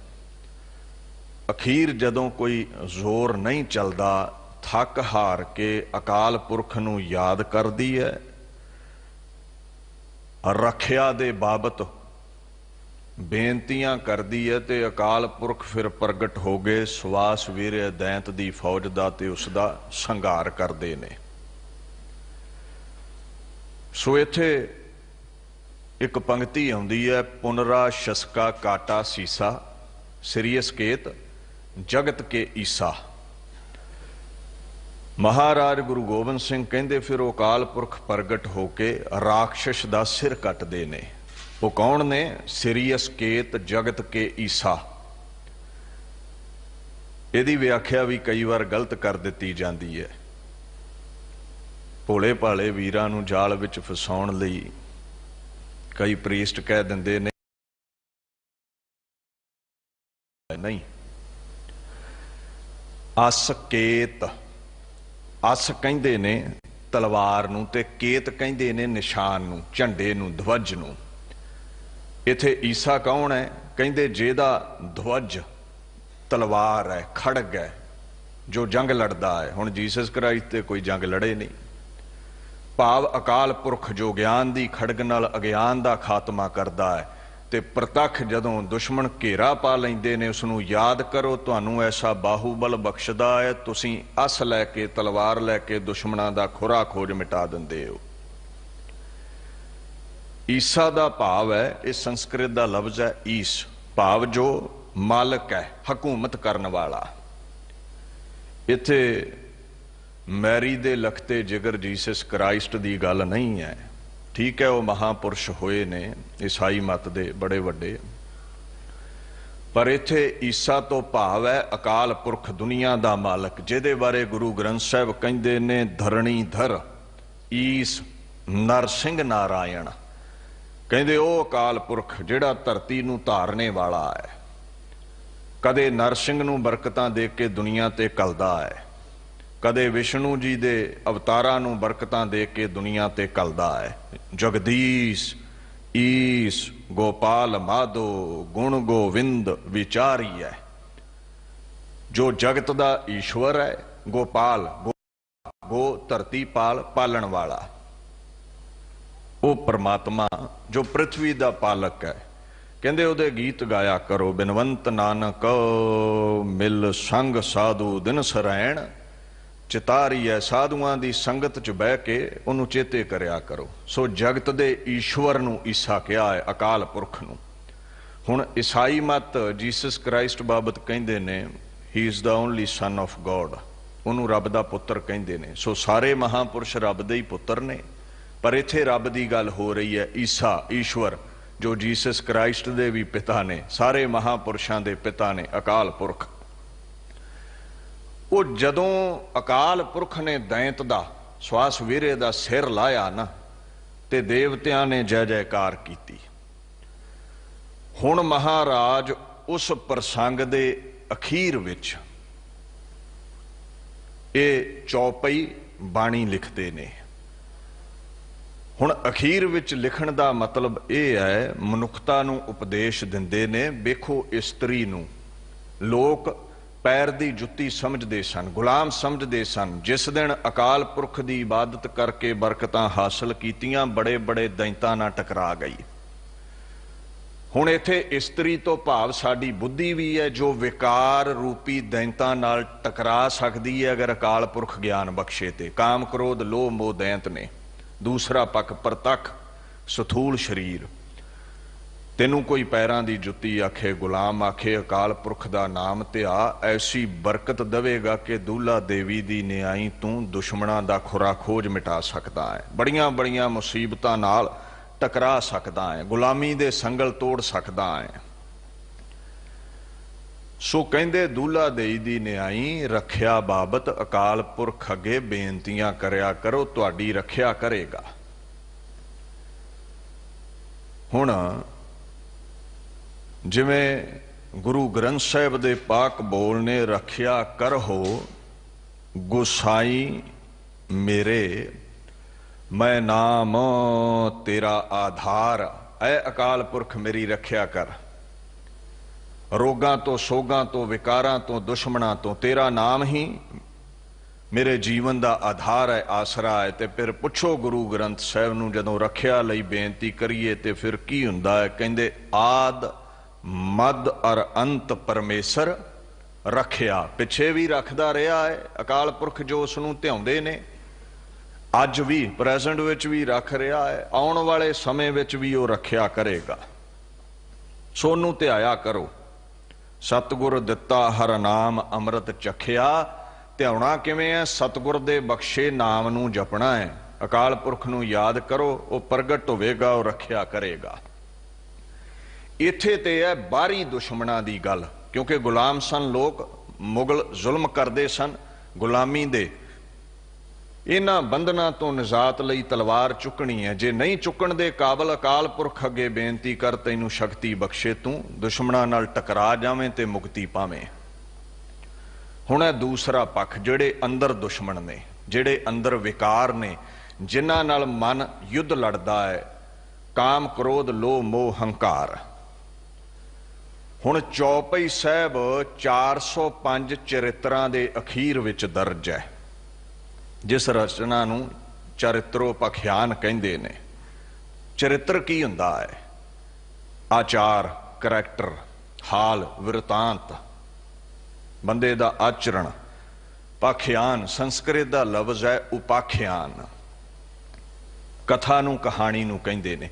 ਅਖੀਰ ਜਦੋਂ ਕੋਈ ਜ਼ੋਰ ਨਹੀਂ ਚੱਲਦਾ, ਥੱਕ ਹਾਰ ਕੇ ਅਕਾਲ ਪੁਰਖ ਨੂੰ ਯਾਦ ਕਰਦੀ ਹੈ, ਰੱਖਿਆ ਦੇ ਬਾਬਤ ਬੇਨਤੀਆਂ ਕਰਦੀ ਹੈ ਤੇ ਅਕਾਲ ਪੁਰਖ ਫਿਰ ਪ੍ਰਗਟ ਹੋ ਗਏ, ਸਵਾਸ ਵੀਰਿਆ ਦੈਂਤ ਦੀ ਫੌਜ ਦਾ ਤੇ ਉਸ ਦਾ ਸੰਘਾਰ ਕਰਦੇ ਨੇ। ਸੋ ਇੱਥੇ ਇੱਕ ਪੰਕਤੀ ਆਉਂਦੀ ਹੈ, ਪੁਨਰਾ ਸ਼ਸਕਾ ਕਾਟਾ ਸੀਸਾ ਸ੍ਰੀ ਅਸਕੇਤ ਜਗਤ ਕੇ ਈਸਾ। ਮਹਾਰਾਜ ਗੁਰੂ ਗੋਬਿੰਦ ਸਿੰਘ ਕਹਿੰਦੇ ਫਿਰ ਉਹ ਅਕਾਲ ਪੁਰਖ ਪ੍ਰਗਟ ਹੋ ਕੇ ਰਾਖਸ਼ ਦਾ ਸਿਰ ਕੱਟਦੇ ਨੇ। ਉਹ ਕੌਣ ਨੇ? ਸ੍ਰੀ ਅਸਕੇਤ ਜਗਤ ਕੇ ਈਸਾ। ਇਹਦੀ ਵਿਆਖਿਆ ਵੀ ਕਈ ਵਾਰ ਗਲਤ ਕਰ ਦਿੱਤੀ ਜਾਂਦੀ ਹੈ। ਭੋਲੇ ਭਾਲੇ ਵੀਰਾਂ ਨੂੰ ਜਾਲ ਵਿੱਚ ਫਸਾਉਣ ਲਈ ਕਈ ਪ੍ਰੀਸਟ ਕਹਿ ਦਿੰਦੇ ਨੇ ਨਹੀਂ, ਅਸਕੇਤ। ਅਸ ਕਹਿੰਦੇ ਨੇ ਤਲਵਾਰ ਨੂੰ ਤੇ ਕੇਤ ਕਹਿੰਦੇ ਨੇ ਨਿਸ਼ਾਨ ਨੂੰ, ਝੰਡੇ ਨੂੰ, ਧਵਜ ਨੂੰ। ਇੱਥੇ ਈਸਾ ਕੌਣ ਹੈ? ਕਹਿੰਦੇ ਜਿਹਦਾ ਧਵਜ ਤਲਵਾਰ ਹੈ, ਖੜਗ ਹੈ, ਜੋ ਜੰਗ ਲੜਦਾ ਹੈ। ਹੁਣ ਜੀਸਸ ਕ੍ਰਾਈਸਟ ਤੇ ਕੋਈ ਜੰਗ ਲੜੇ ਨਹੀਂ। ਭਾਵ ਅਕਾਲ ਪੁਰਖ ਜੋ ਗਿਆਨ ਦੀ ਖੜਗ ਨਾਲ ਅਗਿਆਨ ਦਾ ਖਾਤਮਾ ਕਰਦਾ ਹੈ ਤੇ ਪ੍ਰਤੱਖ ਜਦੋਂ ਦੁਸ਼ਮਣ ਘੇਰਾ ਪਾ ਲੈਂਦੇ ਨੇ, ਉਸ ਨੂੰ ਯਾਦ ਕਰੋ, ਤੁਹਾਨੂੰ ਐਸਾ ਬਾਹੂਬਲ ਬਖਸ਼ਦਾ ਹੈ, ਤੁਸੀਂ ਅਸ ਲੈ ਕੇ, ਤਲਵਾਰ ਲੈ ਕੇ ਦੁਸ਼ਮਣਾਂ ਦਾ ਖੁਰਾ ਖੋਜ ਮਿਟਾ ਦਿੰਦੇ ਹੋ। ਈਸਾ ਦਾ ਭਾਵ ਹੈ, ਇਹ ਸੰਸਕ੍ਰਿਤ ਦਾ ਲਫ਼ਜ਼ ਹੈ ਈਸ, ਭਾਵ ਜੋ ਮਾਲਕ ਹੈ, ਹਕੂਮਤ ਕਰਨ ਵਾਲਾ। ਇੱਥੇ ਮੈਰੀ ਦੇ ਲਖਤੇ ਜਿਗਰ ਜੀਸਸ ਕ੍ਰਾਈਸਟ ਦੀ ਗੱਲ ਨਹੀਂ ਹੈ। ਠੀਕ ਹੈ, ਉਹ ਮਹਾਪੁਰਸ਼ ਹੋਏ ਨੇ ਈਸਾਈ ਮਤ ਦੇ ਬੜੇ ਵੱਡੇ, ਪਰ ਇੱਥੇ ਈਸਾ ਤੋਂ ਭਾਵ ਹੈ ਅਕਾਲ ਪੁਰਖ, ਦੁਨੀਆ ਦਾ ਮਾਲਕ, ਜਿਹਦੇ ਬਾਰੇ ਗੁਰੂ ਗ੍ਰੰਥ ਸਾਹਿਬ ਕਹਿੰਦੇ ਨੇ ਧਰਣੀਧਰ ਈਸ ਨਰਸਿੰਘ ਨਾਰਾਇਣ। ਕਹਿੰਦੇ ਉਹ ਅਕਾਲ ਪੁਰਖ ਜਿਹੜਾ ਧਰਤੀ ਨੂੰ ਧਾਰਨੇ ਵਾਲਾ ਹੈ, ਕਦੇ ਨਰਸਿੰਘ ਨੂੰ ਬਰਕਤਾਂ ਦੇ ਕੇ ਦੁਨੀਆ ਤੇ ਕਲਦਾ ਹੈ, ਕਦੇ ਵਿਸ਼ਨੂੰ ਜੀ ਦੇ ਅਵਤਾਰਾਂ ਨੂੰ ਬਰਕਤਾਂ ਦੇ ਕੇ ਦੁਨੀਆ ਤੇ ਕਲਦਾ ਹੈ। ਜਗਦੀਸ਼ ਈਸ ਗੋਪਾਲ ਮਾਧੋ ਗੁਣ ਗੋਵਿੰਦ ਵਿਚਾਰੀ ਹੈ। ਜੋ ਜਗਤ ਦਾ ਈਸ਼ਵਰ ਹੈ, ਗੋਪਾਲ, ਗੋ ਧਰਤੀ ਪਾਲ, ਪਾਲਣ ਵਾਲਾ, ਉਹ ਪਰਮਾਤਮਾ ਜੋ ਪ੍ਰਿਥਵੀ ਦਾ ਪਾਲਕ ਹੈ। ਕਹਿੰਦੇ ਉਹਦੇ ਗੀਤ ਗਾਇਆ ਕਰੋ, ਬਿਨਵੰਤ ਨਾਨਕ ਮਿਲ ਸੰਗ ਸਾਧੂ ਦਿਨ ਸਰੈਣ ਚਿਤਾਰੀ ਹੈ। ਸਾਧੂਆਂ ਦੀ ਸੰਗਤ 'ਚ ਬਹਿ ਕੇ ਉਹਨੂੰ ਚੇਤੇ ਕਰਿਆ ਕਰੋ। ਸੋ ਜਗਤ ਦੇ ਈਸ਼ਵਰ ਨੂੰ ਈਸਾ ਕਿਹਾ ਹੈ, ਅਕਾਲ ਪੁਰਖ ਨੂੰ। ਹੁਣ ਈਸਾਈ ਮਤ ਜੀਸਸ ਕ੍ਰਾਈਸਟ ਬਾਬਤ ਕਹਿੰਦੇ ਨੇ he is the only son of God, ਉਹਨੂੰ ਰੱਬ ਦਾ ਪੁੱਤਰ ਕਹਿੰਦੇ ਨੇ। ਸੋ ਸਾਰੇ ਮਹਾਂਪੁਰਸ਼ ਰੱਬ ਦੇ ਹੀ ਪੁੱਤਰ ਨੇ, ਪਰ ਇੱਥੇ ਰੱਬ ਦੀ ਗੱਲ ਹੋ ਰਹੀ ਹੈ। ਈਸਾ ਈਸ਼ਵਰ ਜੋ ਜੀਸਸ ਕ੍ਰਾਈਸਟ ਦੇ ਵੀ ਪਿਤਾ ਨੇ, ਸਾਰੇ ਮਹਾਂਪੁਰਸ਼ਾਂ ਦੇ ਪਿਤਾ ਨੇ, ਅਕਾਲ ਪੁਰਖ। ਉਹ ਜਦੋਂ ਅਕਾਲ ਪੁਰਖ ਨੇ ਦੈਂਤ ਦਾ, ਸਵਾਸ ਵੀਰੇ ਦਾ ਸਿਰ ਲਾਇਆ ਨਾ, ਤੇ ਦੇਵਤਿਆਂ ਨੇ ਜੈ ਜੈਕਾਰ ਕੀਤੀ। ਹੁਣ ਮਹਾਰਾਜ ਉਸ ਪ੍ਰਸੰਗ ਦੇ ਅਖੀਰ ਵਿੱਚ ਇਹ ਚੌਪਈ ਬਾਣੀ ਲਿਖਦੇ ਨੇ। ਹੁਣ ਅਖੀਰ ਵਿੱਚ ਲਿਖਣ ਦਾ ਮਤਲਬ ਇਹ ਹੈ, ਮਨੁੱਖਤਾ ਨੂੰ ਉਪਦੇਸ਼ ਦਿੰਦੇ ਨੇ। ਵੇਖੋ ਇਸਤਰੀ ਨੂੰ ਲੋਕ ਪੈਰ ਦੀ ਜੁੱਤੀ ਸਮਝਦੇ ਸਨ, ਗੁਲਾਮ ਸਮਝਦੇ ਸਨ। ਜਿਸ ਦਿਨ ਅਕਾਲ ਪੁਰਖ ਦੀ ਇਬਾਦਤ ਕਰਕੇ ਬਰਕਤਾਂ ਹਾਸਲ ਕੀਤੀਆਂ, ਬੜੇ ਬੜੇ ਦੈਂਤਾਂ ਨਾਲ ਟਕਰਾ ਗਈ। ਹੁਣ ਇੱਥੇ ਇਸਤਰੀ ਤੋਂ ਭਾਵ ਸਾਡੀ ਬੁੱਧੀ ਵੀ ਹੈ, ਜੋ ਵਿਕਾਰ ਰੂਪੀ ਦੈਂਤਾਂ ਨਾਲ ਟਕਰਾ ਸਕਦੀ ਹੈ ਅਗਰ ਅਕਾਲ ਪੁਰਖ ਗਿਆਨ ਬਖਸ਼ੇ ਤੇ। ਕਾਮ ਕ੍ਰੋਧ ਲੋਭ ਮੋਹ ਦੈਂਤ ਨੇ। ਦੂਸਰਾ ਪੱਖ ਪ੍ਰਤੱਖ ਸਥੂਲ ਸਰੀਰ। ਤੈਨੂੰ ਕੋਈ ਪੈਰਾਂ ਦੀ ਜੁੱਤੀ ਆਖੇ, ਗੁਲਾਮ ਆਖੇ, ਅਕਾਲ ਪੁਰਖ ਦਾ ਨਾਮ ਧਿਆ, ਐਸੀ ਬਰਕਤ ਦੇਵੇਗਾ ਕਿ ਦੂਲਾ ਦੇਵੀ ਦੀ ਨਿਆਈ ਤੂੰ ਦੁਸ਼ਮਣਾਂ ਦਾ ਖੁਰਾ ਖੋਜ ਮਿਟਾ ਸਕਦਾ ਹੈ, ਬੜੀਆਂ ਬੜੀਆਂ ਮੁਸੀਬਤਾਂ ਨਾਲ ਟਕਰਾ ਸਕਦਾ ਹੈ, ਗੁਲਾਮੀ ਦੇ ਸੰਗਲ ਤੋੜ ਸਕਦਾ ਹੈ। ਸੋ ਕਹਿੰਦੇ ਦੂਲਾ ਦੇਈ ਦੀ ਨਿਆਈ ਰੱਖਿਆ ਬਾਬਤ ਅਕਾਲ ਪੁਰਖ ਅੱਗੇ ਬੇਨਤੀਆਂ ਕਰਿਆ ਕਰੋ, ਤੁਹਾਡੀ ਰੱਖਿਆ ਕਰੇਗਾ। ਹੁਣ ਜਿਵੇਂ ਗੁਰੂ ਗ੍ਰੰਥ ਸਾਹਿਬ ਦੇ ਪਾਕ ਬੋਲ ਨੇ, ਰੱਖਿਆ ਕਰੋ ਗੁਸਾਈ ਮੇਰੇ, ਮੈਂ ਨਾਮ ਤੇਰਾ ਆਧਾਰ, ਐ ਅਕਾਲ ਪੁਰਖ ਮੇਰੀ ਰੱਖਿਆ ਕਰ, ਰੋਗਾਂ ਤੋਂ, ਸੋਗਾਂ ਤੋਂ, ਵਿਕਾਰਾਂ ਤੋਂ, ਦੁਸ਼ਮਣਾਂ ਤੋਂ, ਤੇਰਾ ਨਾਮ ਹੀ ਮੇਰੇ ਜੀਵਨ ਦਾ ਆਧਾਰ ਹੈ, ਆਸਰਾ ਹੈ। ਤੇ ਫਿਰ ਪੁੱਛੋ ਗੁਰੂ ਗ੍ਰੰਥ ਸਾਹਿਬ ਨੂੰ, ਜਦੋਂ ਰੱਖਿਆ ਲਈ ਬੇਨਤੀ ਕਰੀਏ ਤੇ ਫਿਰ ਕੀ ਹੁੰਦਾ ਹੈ? ਕਹਿੰਦੇ ਆਦ ਮਦ ਅਰ ਅੰਤ ਪਰਮੇਸ਼ਰ ਰੱਖਿਆ, ਪਿੱਛੇ ਵੀ ਰੱਖਦਾ ਰਿਹਾ ਹੈ ਅਕਾਲ ਪੁਰਖ ਜੋ ਉਸ ਨੂੰ ਧਿਆਉਂਦੇ ਨੇ, ਅੱਜ ਵੀ ਪ੍ਰੈਜ਼ੈਂਟ ਵਿੱਚ ਵੀ ਰੱਖ ਰਿਹਾ ਹੈ, ਆਉਣ ਵਾਲੇ ਸਮੇਂ ਵਿੱਚ ਵੀ ਉਹ ਰੱਖਿਆ ਕਰੇਗਾ। ਸੋ ਉਹਨੂੰ ਧਿਆਇਆ ਕਰੋ। ਸਤਿਗੁਰ ਦਿੱਤਾ ਹਰ ਨਾਮ ਅੰਮ੍ਰਿਤ ਚਖਿਆ, ਧਿਆਉਣਾ ਕਿਵੇਂ ਹੈ? ਸਤਿਗੁਰ ਦੇ ਬਖਸ਼ੇ ਨਾਮ ਨੂੰ ਜਪਣਾ ਹੈ, ਅਕਾਲ ਪੁਰਖ ਨੂੰ ਯਾਦ ਕਰੋ, ਉਹ ਪ੍ਰਗਟ ਹੋਵੇਗਾ, ਉਹ ਰੱਖਿਆ ਕਰੇਗਾ। ਇੱਥੇ ਤੇ ਹੈ ਬਾਹਰੀ ਦੁਸ਼ਮਣਾਂ ਦੀ ਗੱਲ, ਕਿਉਂਕਿ ਗੁਲਾਮ ਸਨ ਲੋਕ, ਮੁਗਲ ਜ਼ੁਲਮ ਕਰਦੇ ਸਨ, ਗੁਲਾਮੀ ਦੇ ਇਹਨਾਂ ਬੰਧਨਾਂ ਤੋਂ ਨਿਜਾਤ ਲਈ ਤਲਵਾਰ ਚੁੱਕਣੀ ਹੈ। ਜੇ ਨਹੀਂ ਚੁੱਕਣ ਦੇ ਕਾਬਲ, ਅਕਾਲ ਪੁਰਖ ਅੱਗੇ ਬੇਨਤੀ ਕਰ, ਤੈਨੂੰ ਸ਼ਕਤੀ ਬਖਸ਼ੇ, ਤੂੰ ਦੁਸ਼ਮਣਾਂ ਨਾਲ ਟਕਰਾ ਜਾਵੇਂ ਤੇ ਮੁਕਤੀ ਪਾਵੇਂ। ਹੁਣ ਇਹ ਦੂਸਰਾ ਪੱਖ, ਜਿਹੜੇ ਅੰਦਰ ਦੁਸ਼ਮਣ ਨੇ, ਜਿਹੜੇ ਅੰਦਰ ਵਿਕਾਰ ਨੇ, ਜਿਨ੍ਹਾਂ ਨਾਲ ਮਨ ਯੁੱਧ ਲੜਦਾ ਹੈ, ਕਾਮ ਕ੍ਰੋਧ ਲੋਭ ਮੋਹ ਹੰਕਾਰ। ਹੁਣ ਚੌਪਈ ਸਾਹਿਬ 405 ਚਰਿਤਰਾਂ ਦੇ ਅਖੀਰ ਵਿੱਚ ਦਰਜ ਹੈ, ਜਿਸ ਰਚਨਾ ਨੂੰ ਚਰਿਤਰੋਪਖਿਆਨ ਕਹਿੰਦੇ ਨੇ। ਚਰਿੱਤਰ ਕੀ ਹੁੰਦਾ ਹੈ? ਆਚਾਰ, ਕਰੈਕਟਰ, ਹਾਲ, ਵਿਰਤਾਂਤ, ਬੰਦੇ ਦਾ ਆਚਰਣ। ਪਾਖਿਆਨ ਸੰਸਕ੍ਰਿਤ ਦਾ ਲਫ਼ਜ਼ ਹੈ ਉਪਾਖਿਆਨ, ਕਥਾ ਨੂੰ, ਕਹਾਣੀ ਨੂੰ ਕਹਿੰਦੇ ਨੇ,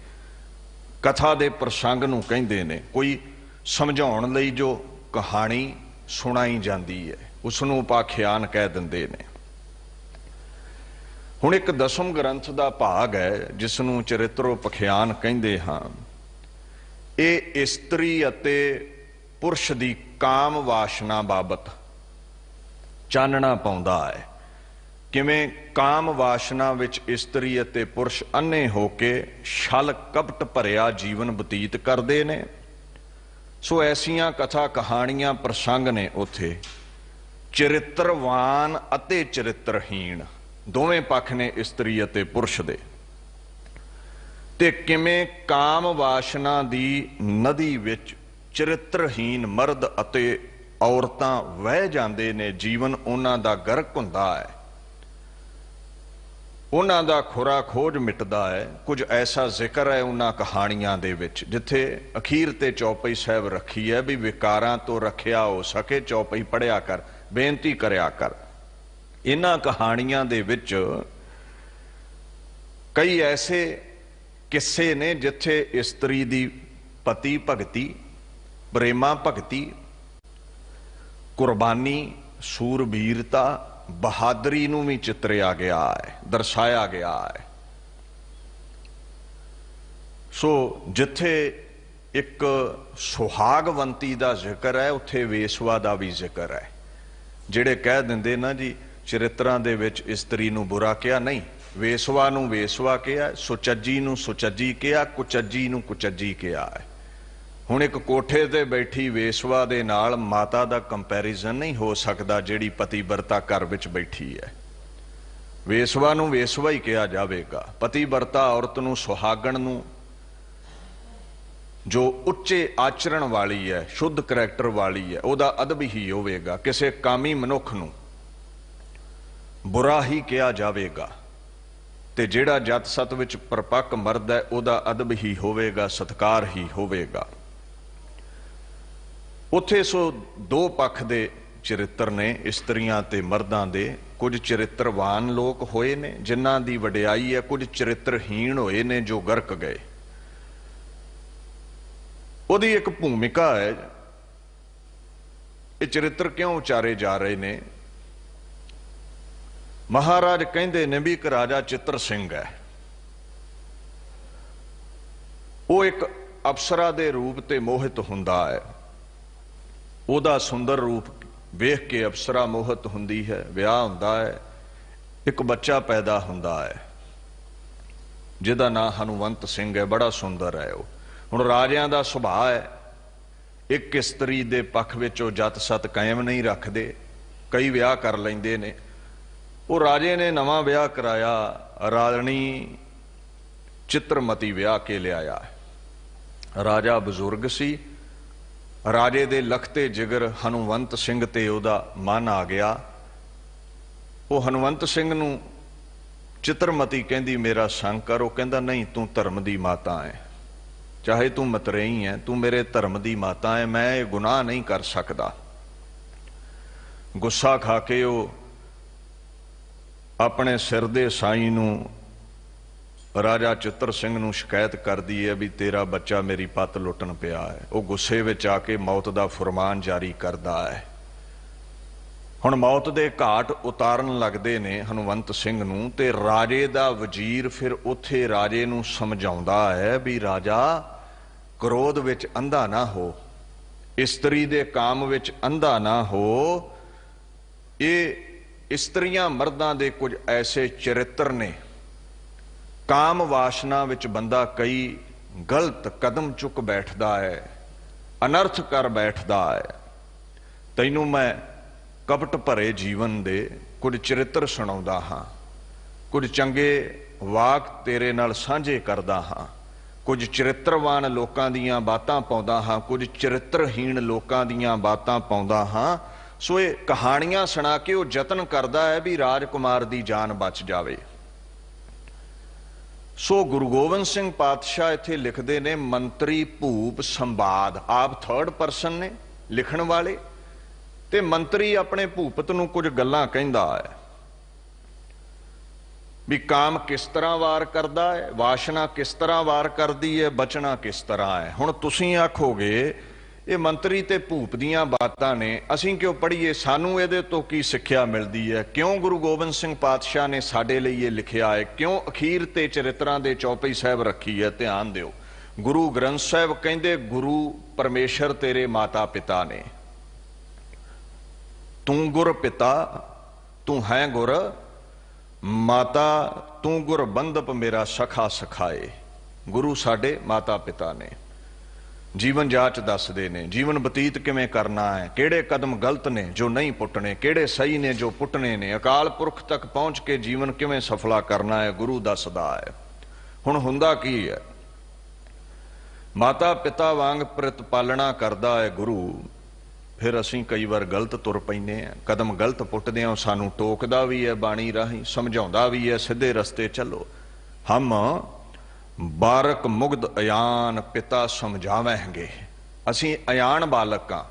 ਕਥਾ ਦੇ ਪ੍ਰਸੰਗ ਨੂੰ ਕਹਿੰਦੇ ਨੇ। ਕੋਈ ਸਮਝਾਉਣ ਲਈ ਜੋ ਕਹਾਣੀ ਸੁਣਾਈ ਜਾਂਦੀ ਹੈ, ਉਸ ਨੂੰ ਉਪਾਖਿਆਨ ਕਹਿ ਦਿੰਦੇ ਨੇ। ਹੁਣ ਇੱਕ ਦਸਮ ਗ੍ਰੰਥ ਦਾ ਭਾਗ ਹੈ ਜਿਸ ਨੂੰ ਚਰਿਤਰੋਪਖਿਆਨ ਕਹਿੰਦੇ ਹਾਂ। ਇਹ ਇਸਤਰੀ ਅਤੇ ਪੁਰਸ਼ ਦੀ ਕਾਮ ਵਾਸ਼ਨਾ ਬਾਬਤ ਚਾਨਣਾ ਪਾਉਂਦਾ ਹੈ। ਕਿਵੇਂ ਕਾਮ ਵਾਸ਼ਨਾ ਵਿੱਚ ਇਸਤਰੀ ਅਤੇ ਪੁਰਸ਼ ਅੰਨੇ ਹੋ ਕੇ ਛਲ ਕਪਟ ਭਰਿਆ ਜੀਵਨ ਬਤੀਤ ਕਰਦੇ ਨੇ। ਸੋ ਐਸੀਆਂ ਕਥਾ ਕਹਾਣੀਆਂ ਪ੍ਰਸੰਗ ਨੇ ਉੱਥੇ, ਚਰਿੱਤਰਵਾਨ ਅਤੇ ਚਰਿੱਤਰਹੀਣ ਦੋਵੇਂ ਪੱਖ ਨੇ ਇਸਤਰੀ ਅਤੇ ਪੁਰਸ਼ ਦੇ। ਤੇ ਕਿਵੇਂ ਕਾਮ ਵਾਸ਼ਨਾ ਦੀ ਨਦੀ ਵਿੱਚ ਚਰਿੱਤਰਹੀਨ ਮਰਦ ਅਤੇ ਔਰਤਾਂ ਵਹਿ ਜਾਂਦੇ ਨੇ, ਜੀਵਨ ਉਹਨਾਂ ਦਾ ਗਰਕ ਹੁੰਦਾ ਹੈ, ਉਹਨਾਂ ਦਾ ਖੁਰਾ ਖੋਜ ਮਿਟਦਾ ਹੈ। ਕੁਝ ਐਸਾ ਜ਼ਿਕਰ ਹੈ ਉਹਨਾਂ ਕਹਾਣੀਆਂ ਦੇ ਵਿੱਚ, ਜਿੱਥੇ ਅਖੀਰ ਤੇ ਚੌਪਈ ਸਾਹਿਬ ਰੱਖੀ ਹੈ ਵੀ ਵਿਕਾਰਾਂ ਤੋਂ ਰੱਖਿਆ ਹੋ ਸਕੇ, ਚੌਪਈ ਪੜਿਆ ਕਰ, ਬੇਨਤੀ ਕਰਿਆ ਕਰ। ਇਹਨਾਂ ਕਹਾਣੀਆਂ ਦੇ ਵਿੱਚ ਕਈ ਐਸੇ ਕਿੱਸੇ ਨੇ ਜਿੱਥੇ ਇਸਤਰੀ ਦੀ ਪਤੀ ਭਗਤੀ, ਪ੍ਰੇਮਾ ਭਗਤੀ, ਕੁਰਬਾਨੀ, ਸੂਰਬੀਰਤਾ, ਬਹਾਦਰੀ ਨੂੰ ਵੀ ਚਿਤਰਿਆ ਗਿਆ ਹੈ, ਦਰਸਾਇਆ ਗਿਆ ਹੈ। ਸੋ ਜਿੱਥੇ ਇੱਕ ਸੁਹਾਗਵੰਤੀ ਦਾ ਜ਼ਿਕਰ ਹੈ, ਉੱਥੇ ਵੇਸਵਾ ਦਾ ਵੀ ਜ਼ਿਕਰ ਹੈ। ਜਿਹੜੇ ਕਹਿ ਦਿੰਦੇ ਨਾ ਜੀ ਚਰਿੱਤਰਾਂ ਦੇ ਵਿੱਚ ਇਸਤਰੀ ਨੂੰ ਬੁਰਾ ਕਿਹਾ, ਨਹੀਂ, ਵੇਸਵਾ ਨੂੰ ਵੇਸਵਾ ਕਿਹਾ, ਸੁਚੱਜੀ ਨੂੰ ਸੁਚੱਜੀ ਕਿਹਾ, ਕੁਚੱਜੀ ਨੂੰ ਕੁਚੱਜੀ ਕਿਹਾ ਹੈ। ਹੁਣ ਇੱਕ ਕੋਠੇ ਤੇ ਬੈਠੀ ਵੇਸਵਾ ਦੇ ਨਾਲ ਮਾਤਾ ਦਾ ਕੰਪੈਰੀਜ਼ਨ ਨਹੀਂ ਹੋ ਸਕਦਾ ਜਿਹੜੀ ਪਤੀਵਰਤਾ ਘਰ ਵਿੱਚ ਬੈਠੀ ਹੈ। ਵੇਸਵਾ ਨੂੰ ਵੇਸਵਾ ਹੀ ਕਿਹਾ ਜਾਵੇਗਾ। ਪਤੀਵਰਤਾ ਔਰਤ ਨੂੰ, ਸੁਹਾਗਣ ਨੂੰ, ਜੋ ਉੱਚੇ ਆਚਰਣ ਵਾਲੀ ਹੈ, ਸ਼ੁੱਧ ਕਰੈਕਟਰ ਵਾਲੀ ਹੈ, ਉਹਦਾ ਅਦਬ ਹੀ ਹੋਵੇਗਾ। ਕਿਸੇ ਕਾਮੀ ਮਨੁੱਖ ਨੂੰ ਬੁਰਾ ਹੀ ਕਿਹਾ ਜਾਵੇਗਾ, ਤੇ ਜਿਹੜਾ ਜਤ ਸਤ ਵਿੱਚ ਪਰਪੱਕ ਮਰਦ ਹੈ ਉਹਦਾ ਅਦਬ ਹੀ ਹੋਵੇਗਾ, ਸਤਕਾਰ ਹੀ ਹੋਵੇਗਾ। ਉੱਥੇ ਸੋ ਦੋ ਪੱਖ ਦੇ ਚਰਿੱਤਰ ਨੇ, ਇਸਤਰੀਆਂ ਤੇ ਮਰਦਾਂ ਦੇ। ਕੁਝ ਚਰਿੱਤਰਵਾਨ ਲੋਕ ਹੋਏ ਨੇ ਜਿਨ੍ਹਾਂ ਦੀ ਵਡਿਆਈ ਹੈ, ਕੁਝ ਚਰਿੱਤਰਹੀਣ ਹੋਏ ਨੇ ਜੋ ਗਰਕ ਗਏ। ਉਹਦੀ ਇੱਕ ਭੂਮਿਕਾ ਹੈ। ਇਹ ਚਰਿੱਤਰ ਕਿਉਂ ਉਚਾਰੇ ਜਾ ਰਹੇ ਨੇ? ਮਹਾਰਾਜ ਕਹਿੰਦੇ ਨੇ ਵੀ ਇੱਕ ਰਾਜਾ ਚਿੱਤਰ ਸਿੰਘ ਹੈ, ਉਹ ਇੱਕ ਅਪਸਰਾ ਦੇ ਰੂਪ ਤੇ ਮੋਹਿਤ ਹੁੰਦਾ ਹੈ। ਉਹਦਾ ਸੁੰਦਰ ਰੂਪ ਵੇਖ ਕੇ ਅਪਸਰਾ ਮੋਹਿਤ ਹੁੰਦੀ ਹੈ, ਵਿਆਹ ਹੁੰਦਾ ਹੈ, ਇੱਕ ਬੱਚਾ ਪੈਦਾ ਹੁੰਦਾ ਹੈ ਜਿਹਦਾ ਨਾਂ ਹਨੂਮੰਤ ਸਿੰਘ ਹੈ। ਬੜਾ ਸੁੰਦਰ ਹੈ ਉਹ। ਹੁਣ ਰਾਜਿਆਂ ਦਾ ਸੁਭਾਅ ਹੈ, ਇੱਕ ਇਸਤਰੀ ਦੇ ਪੱਖ ਵਿੱਚ ਉਹ ਜਤ ਸਤ ਕਾਇਮ ਨਹੀਂ ਰੱਖਦੇ, ਕਈ ਵਿਆਹ ਕਰ ਲੈਂਦੇ ਨੇ। ਉਹ ਰਾਜੇ ਨੇ ਨਵਾਂ ਵਿਆਹ ਕਰਾਇਆ, ਰਾਣੀ ਚਿੱਤਰਮਤੀ ਵਿਆਹ ਕੇ ਲਿਆਇਆ। ਰਾਜਾ ਬਜ਼ੁਰਗ ਸੀ, ਰਾਜੇ ਦੇ ਲਖਤੇ ਜਿਗਰ ਹਨੂਮੰਤ ਸਿੰਘ ਤੇ ਉਹਦਾ ਮਨ ਆ ਗਿਆ। ਉਹ ਹਨੂਮੰਤ ਸਿੰਘ ਨੂੰ ਚਿੱਤਰਮਤੀ ਕਹਿੰਦੀ ਮੇਰਾ ਸੰਗ ਕਰ। ਉਹ ਕਹਿੰਦਾ ਨਹੀਂ, ਤੂੰ ਧਰਮ ਦੀ ਮਾਤਾ ਹੈ, ਚਾਹੇ ਤੂੰ ਮਤਰੇਈ ਹੈ, ਤੂੰ ਮੇਰੇ ਧਰਮ ਦੀ ਮਾਤਾ ਹੈ, ਮੈਂ ਇਹ ਗੁਨਾਹ ਨਹੀਂ ਕਰ ਸਕਦਾ। ਗੁੱਸਾ ਖਾ ਕੇ ਉਹ ਆਪਣੇ ਸਿਰ ਦੇ ਸਾਈਂ ਨੂੰ, ਰਾਜਾ ਚਿੱਤਰ ਸਿੰਘ ਨੂੰ ਸ਼ਿਕਾਇਤ ਕਰਦੀ ਹੈ ਵੀ ਤੇਰਾ ਬੱਚਾ ਮੇਰੀ ਪੱਤ ਲੁੱਟਣ ਪਿਆ ਹੈ। ਉਹ ਗੁੱਸੇ ਵਿੱਚ ਆ ਕੇ ਮੌਤ ਦਾ ਫਰਮਾਨ ਜਾਰੀ ਕਰਦਾ ਹੈ। ਹੁਣ ਮੌਤ ਦੇ ਘਾਟ ਉਤਾਰਨ ਲੱਗਦੇ ਨੇ ਹਨੂਮੰਤ ਸਿੰਘ ਨੂੰ, ਤੇ ਰਾਜੇ ਦਾ ਵਜ਼ੀਰ ਫਿਰ ਉੱਥੇ ਰਾਜੇ ਨੂੰ ਸਮਝਾਉਂਦਾ ਹੈ ਵੀ ਰਾਜਾ ਕ੍ਰੋਧ ਵਿੱਚ ਅੰਧਾ ਨਾ ਹੋ, ਇਸਤਰੀ ਦੇ ਕਾਮ ਵਿੱਚ ਅੰਧਾ ਨਾ ਹੋ। ਇਹ ਇਸਤਰੀਆਂ ਮਰਦਾਂ ਦੇ ਕੁਝ ਐਸੇ ਚਰਿੱਤਰ ਨੇ, ਕਾਮ ਵਾਸ਼ਨਾ ਵਿੱਚ ਬੰਦਾ ਕਈ ਗਲਤ ਕਦਮ ਚੁੱਕ ਬੈਠਦਾ ਹੈ, ਅਨਰਥ ਕਰ ਬੈਠਦਾ ਹੈ। ਤੈਨੂੰ ਮੈਂ ਕਪਟ ਭਰੇ ਜੀਵਨ ਦੇ ਕੁਝ ਚਰਿੱਤਰ ਸੁਣਾਉਂਦਾ ਹਾਂ, ਕੁਝ ਚੰਗੇ ਵਾਕ ਤੇਰੇ ਨਾਲ ਸਾਂਝੇ ਕਰਦਾ ਹਾਂ, ਕੁਝ ਚਰਿੱਤਰਵਾਨ ਲੋਕਾਂ ਦੀਆਂ ਬਾਤਾਂ ਪਾਉਂਦਾ ਹਾਂ, ਕੁਝ ਚਰਿੱਤਰਹੀਣ ਲੋਕਾਂ ਦੀਆਂ ਬਾਤਾਂ ਪਾਉਂਦਾ ਹਾਂ। ਸੋ ਇਹ ਕਹਾਣੀਆਂ ਸੁਣਾ ਕੇ ਉਹ ਯਤਨ ਕਰਦਾ ਹੈ ਵੀ ਰਾਜਕੁਮਾਰ ਦੀ ਜਾਨ ਬਚ ਜਾਵੇ। ਸੋ ਗੁਰੂ ਗੋਬਿੰਦ ਸਿੰਘ ਪਾਤਸ਼ਾਹ ਇੱਥੇ ਲਿਖਦੇ ਨੇ ਮੰਤਰੀ ਭੂਪ ਸੰਵਾਦ। ਆਪ ਥਰਡ ਪਰਸਨ ਨੇ ਲਿਖਣ ਵਾਲੇ, ਤੇ ਮੰਤਰੀ ਆਪਣੇ ਭੂਪਤ ਨੂੰ ਕੁਝ ਗੱਲਾਂ ਕਹਿੰਦਾ ਹੈ ਵੀ ਕਾਮ ਕਿਸ ਤਰ੍ਹਾਂ ਵਾਰ ਕਰਦਾ ਹੈ, ਵਾਸ਼ਨਾ ਕਿਸ ਤਰ੍ਹਾਂ ਵਾਰ ਕਰਦੀ ਹੈ, ਬਚਣਾ ਕਿਸ ਤਰ੍ਹਾਂ ਹੈ। ਹੁਣ ਤੁਸੀਂ ਆਖੋਗੇ ਇਹ ਮੰਤਰੀ ਤੇ ਭੂਪ ਦੀਆਂ ਬਾਤਾਂ ਨੇ, ਅਸੀਂ ਕਿਉਂ ਪੜ੍ਹੀਏ, ਸਾਨੂੰ ਇਹਦੇ ਤੋਂ ਕੀ ਸਿੱਖਿਆ ਮਿਲਦੀ ਹੈ? ਕਿਉਂ ਗੁਰੂ ਗੋਬਿੰਦ ਸਿੰਘ ਪਾਤਸ਼ਾਹ ਨੇ ਸਾਡੇ ਲਈ ਇਹ ਲਿਖਿਆ ਹੈ? ਕਿਉਂ ਅਖੀਰ ਤੇ ਚਰਿੱਤਰਾਂ ਦੇ ਚੌਪਈ ਸਾਹਿਬ ਰੱਖੀ ਹੈ? ਧਿਆਨ ਦਿਓ। ਗੁਰੂ ਗ੍ਰੰਥ ਸਾਹਿਬ ਕਹਿੰਦੇ ਗੁਰੂ ਪਰਮੇਸ਼ਰ ਤੇਰੇ ਮਾਤਾ ਪਿਤਾ ਨੇ, ਤੂੰ ਗੁਰ ਪਿਤਾ ਤੂੰ ਹੈ ਗੁਰ ਮਾਤਾ, ਤੂੰ ਗੁਰ ਬੰਧਪ ਮੇਰਾ ਸਖਾ ਸਖਾਏ। ਗੁਰੂ ਸਾਡੇ ਮਾਤਾ ਪਿਤਾ ਨੇ। ਜੀਵਨ ਜਾਚ ਦੱਸਦੇ ਨੇ, ਜੀਵਨ ਬਤੀਤ ਕਿਵੇਂ ਕਰਨਾ ਹੈ, ਕਿਹੜੇ ਕਦਮ ਗਲਤ ਨੇ ਜੋ ਨਹੀਂ ਪੁੱਟਣੇ, ਕਿਹੜੇ ਸਹੀ ਨੇ ਜੋ ਪੁੱਟਣੇ ਨੇ, ਅਕਾਲ ਪੁਰਖ ਤੱਕ ਪਹੁੰਚ ਕੇ ਜੀਵਨ ਕਿਵੇਂ ਸਫਲਾ ਕਰਨਾ ਹੈ, ਗੁਰੂ ਦੱਸਦਾ ਹੈ। ਹੁਣ ਹੁੰਦਾ ਕੀ ਹੈ? ਮਾਤਾ ਪਿਤਾ ਵਾਂਗ ਪ੍ਰਤਪਾਲਣਾ ਕਰਦਾ ਹੈ ਗੁਰੂ, ਫਿਰ ਅਸੀਂ ਕਈ ਵਾਰ ਗਲਤ ਤੁਰ ਪੈਂਦੇ ਹਾਂ, ਕਦਮ ਗਲਤ ਪੁੱਟਦੇ ਹਾਂ। ਸਾਨੂੰ ਟੋਕਦਾ ਵੀ ਹੈ ਬਾਣੀ ਰਾਹੀਂ, ਸਮਝਾਉਂਦਾ ਵੀ ਹੈ ਸਿੱਧੇ ਰਸਤੇ ਚੱਲੋ। ਹਮ ਬਾਰਕ ਮੁਗਧ ਅਯਾਨ ਪਿਤਾ ਸਮਝਾਵਹਿਗੇ। ਅਸੀਂ ਅਯਾਨ ਬਾਲਕਾਂ,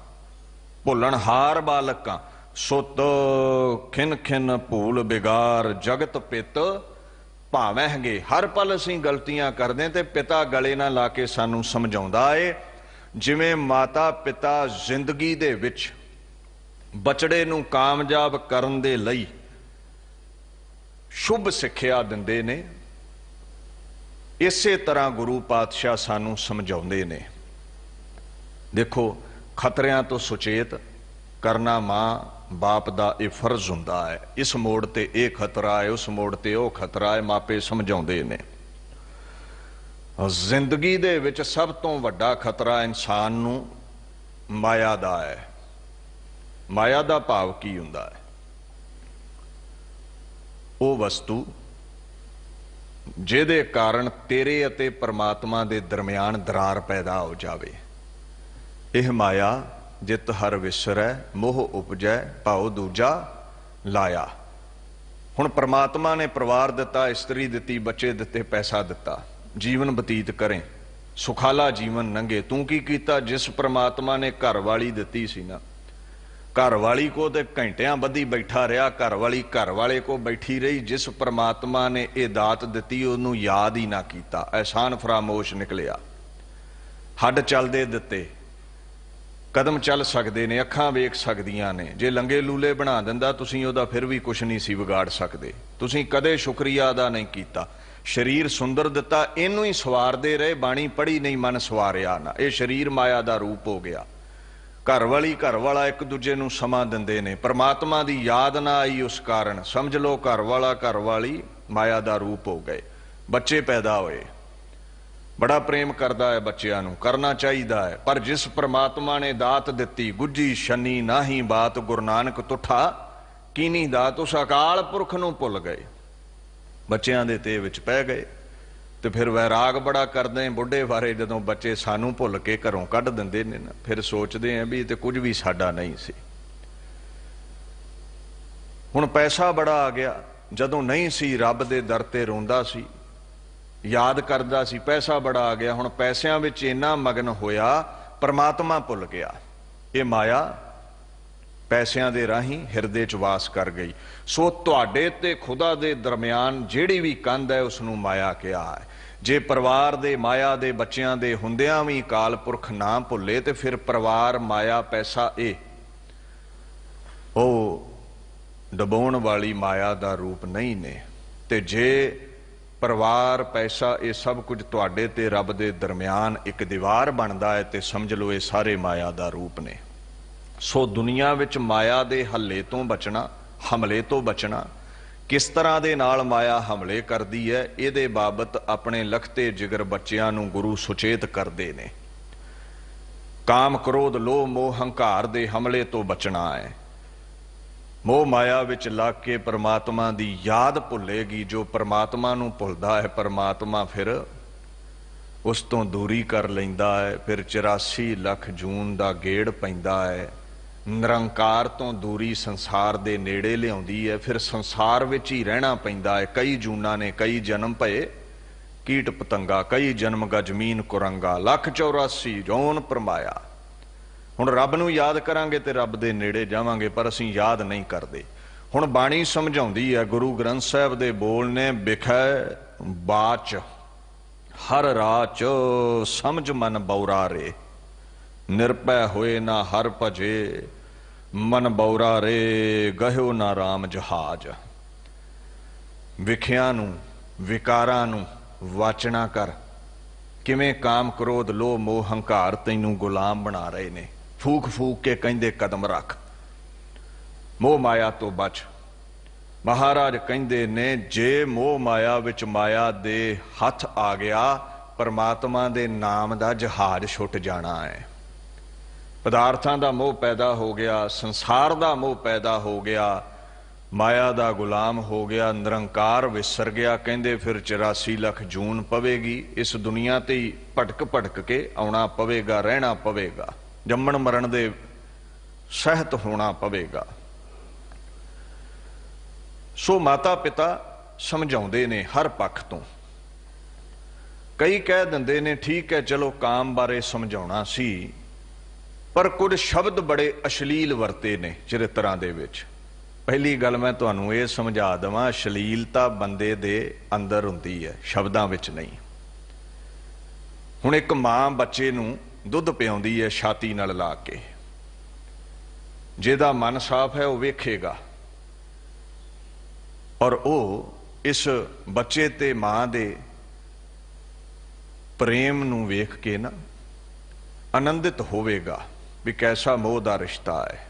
ਭੁੱਲਣਹਾਰ ਬਾਲਕਾਂ। ਸੁਤ ਖਿਨ ਖਿਨ ਭੂਲ ਬਿਗਾਰ ਜਗਤ ਪਿਤ ਭਾਵਹਿਗੇ। ਹਰ ਪਲ ਅਸੀਂ ਗਲਤੀਆਂ ਕਰਦੇ ਤੇ ਪਿਤਾ ਗਲੇ ਨਾਲ ਲਾ ਕੇ ਸਾਨੂੰ ਸਮਝਾਉਂਦਾ ਏ। ਜਿਵੇਂ ਮਾਤਾ ਪਿਤਾ ਜ਼ਿੰਦਗੀ ਦੇ ਵਿੱਚ ਬਚੜੇ ਨੂੰ ਕਾਮਯਾਬ ਕਰਨ ਦੇ ਲਈ ਸ਼ੁਭ ਸਿੱਖਿਆ ਦਿੰਦੇ ਨੇ, ਇਸੇ ਤਰ੍ਹਾਂ ਗੁਰੂ ਪਾਤਸ਼ਾਹ ਸਾਨੂੰ ਸਮਝਾਉਂਦੇ ਨੇ। ਦੇਖੋ, ਖਤਰਿਆਂ ਤੋਂ ਸੁਚੇਤ ਕਰਨਾ ਮਾਂ ਬਾਪ ਦਾ ਇਹ ਫਰਜ਼ ਹੁੰਦਾ ਹੈ। ਇਸ ਮੋੜ ਤੇ ਇਹ ਖਤਰਾ ਹੈ, ਉਸ ਮੋੜ ਤੇ ਉਹ ਖਤਰਾ ਹੈ, ਮਾਪੇ ਸਮਝਾਉਂਦੇ ਨੇ। ਜ਼ਿੰਦਗੀ ਦੇ ਵਿੱਚ ਸਭ ਤੋਂ ਵੱਡਾ ਖਤਰਾ ਇਨਸਾਨ ਨੂੰ ਮਾਇਆ ਦਾ ਹੈ। ਮਾਇਆ ਦਾ ਭਾਵ ਕੀ ਹੁੰਦਾ ਹੈ? ਉਹ ਵਸਤੂ ਜਿਹਦੇ ਕਾਰਨ ਤੇਰੇ ਅਤੇ ਪਰਮਾਤਮਾ ਦੇ ਦਰਮਿਆਨ ਦਰਾਰ ਪੈਦਾ ਹੋ ਜਾਵੇ। ਇਹ ਮਾਇਆ ਜਿਤ ਹਰ ਵਿਸਰੈ ਮੋਹ ਉਪਜੈ ਭਾਉ ਦੂਜਾ ਲਾਇਆ। ਹੁਣ ਪਰਮਾਤਮਾ ਨੇ ਪਰਿਵਾਰ ਦਿੱਤਾ, ਇਸਤਰੀ ਦਿੱਤੀ, ਬੱਚੇ ਦਿੱਤੇ, ਪੈਸਾ ਦਿੱਤਾ, ਜੀਵਨ ਬਤੀਤ ਕਰੇ, ਸੁਖਾਲਾ ਜੀਵਨ ਲੰਘੇ। ਤੂੰ ਕੀ ਕੀਤਾ? ਜਿਸ ਪਰਮਾਤਮਾ ਨੇ ਘਰ ਵਾਲੀ ਦਿੱਤੀ ਸੀ ਨਾ, ਘਰ ਵਾਲੀ ਕੋ ਤੇ ਘੰਟਿਆਂ ਬੱਧੀ ਬੈਠਾ ਰਿਹਾ, ਘਰ ਵਾਲੀ ਘਰ ਵਾਲੇ ਕੋ ਬੈਠੀ ਰਹੀ। ਜਿਸ ਪਰਮਾਤਮਾ ਨੇ ਇਹ ਦਾਤ ਦਿੱਤੀ ਉਹਨੂੰ ਯਾਦ ਹੀ ਨਾ ਕੀਤਾ, ਅਹਿਸਾਨ ਫਰਾਮੋਸ਼ ਨਿਕਲਿਆ। हड्ड चलदे दिते, कदम चल सकते ने, अखां वेख सकदियां ने। जे लंगे लूले बना दिंदा तुसीं उहदा फिर भी कुछ नहीं सी विगाड़ सकते। तुसीं कदे शुक्रिया अदा नहीं कीता। शरीर सुंदर दिता, इनू ही सवारदे रहे, बाणी पढ़ी नहीं मन सवारिया ना। ये शरीर माया का रूप हो गया। घर वाली घर वाला एक दूजे नूं समा दिंदे ने, परमात्मा की याद ना आई उस कारण समझ लो घर वाला घर वाली माया का रूप हो गए। बच्चे पैदा होए, बड़ा प्रेम करता है बच्चों नूं, करना चाहिए है, पर जिस परमात्मा ने दात दिती, गुज्जी शनी नाही बात गुरु नानक तुठा कीनी दात, उस अकाल पुरख नूं भुल गए, बच्चों के ते विच पै गए। तो फिर वैराग बड़ा करते हैं बुढ़े बारे, जदों बच्चे सानू भुल के घरों कढ़ दिंदे ने ना, फिर सोचते हैं भी तो कुछ भी साडा नहीं सी। हुण पैसा बड़ा आ गया, जदों नहीं सी रब दे दर ते रोंदा सी, याद करदा सी, पैसा बड़ा आ गया, हुण पैसिਆਂ विच इन्ना मगन होया परमात्मा भुल गया। ये माया पैसिਆਂ दे राही हिरदे च वास कर गई। सो तुहाडे ते खुदा दे दरम्यान जिहड़ी भी कंध है उसनूं माया कहा है। जे परिवार दे माया दे बच्चिਆਂ दे हुंदियां भी अकाल पुरख ना भुले तो फिर परिवार माया पैसा ओ डबाउण वाली माया दा रूप नहीं ने। ते जे परिवार पैसा ये सब कुछ तुहाडे ते रब दे दरम्यान एक दीवार बनता है तो समझ लो ये सारे माया दा रूप ने। सो दुनिया विच माया दे हल्ले तो बचना, हमले तो बचना, किस तरह दे नाल माया हमले करदी है, इहदे बाबत अपने लखते जिगर बच्चियां नूं गुरु सुचेत करदे ने। काम क्रोध लोभ मोह हंकार दे हमले तो बचना है। मोह माया विच लग के परमात्मा दी याद भुलेगी। जो परमात्मा नूं भुलदा है परमात्मा फिर उस तो दूरी कर लैंदा है। फिर 84 लख जून दा गेड़ पैंदा है। निरंकार तो दूरी संसार दे नेड़े लिआउंदी है। फिर संसार विच ही रहना पैंदा है। कई जूना ने कई जन्म भये कीट पतंगा, कई जन्म गा जमीन कुरंगा, लख 84 जौन परमाया। हुण रब नूं याद करांगे ते रब दे नेड़े जावांगे, पर असीं याद नहीं करते। हुण बाणी समझाउंदी है, गुरु ग्रंथ साहिब दे बोल ने, बिखै बाच हर राच समझ मन बौरा रे, निरपै होए ना हर भजे मन बौरा रे, गह्यो ना राम जहाज। विखियां नूं विकारां नूं वाचना कर, किवें काम क्रोध लोभ मोह हंकार तैनूं गुलाम बना रहे ने। फूक फूक के कहंदे कदम रख, मोह माया तो बच। महाराज कहंदे ने जे मोह माया विच माया दे हथ आ गया, परमात्मा दे नाम दा जहाज छुट जाना है। पदार्थां दा मोह पैदा हो गया, संसार दा मोह पैदा हो गया, माया दा गुलाम हो गया, निरंकार विसर गया। कहंदे फिर 84 लख जून पवेगी। इस दुनिया ते ही भटक भटक के आउणा पवेगा, रहना पवेगा, जम्मण मरण दे सहत होना पवेगा। सो माता पिता समझाउंदे ने हर पक्ष तो। कई कह दिंदे ने ठीक है चलो काम बारे समझाउणा सी, पर कुछ शब्द बड़े अश्लील वरते ने चरित्रां दे विच। पहली गल मैं तुहानूं ये समझा देवां, अश्लीलता बंदे दे अंदर हुंदी है, शब्दां विच नहीं। हुण एक मां बच्चे नूं दुध पिआउंदी है छाती नाल ला के, जिहदा मन साफ है वह वेखेगा, और वह इस बच्चे ते मां दे प्रेम नूं वेख के ना आनंदित होवेगा भी कैसा मोह दा रिश्ता है।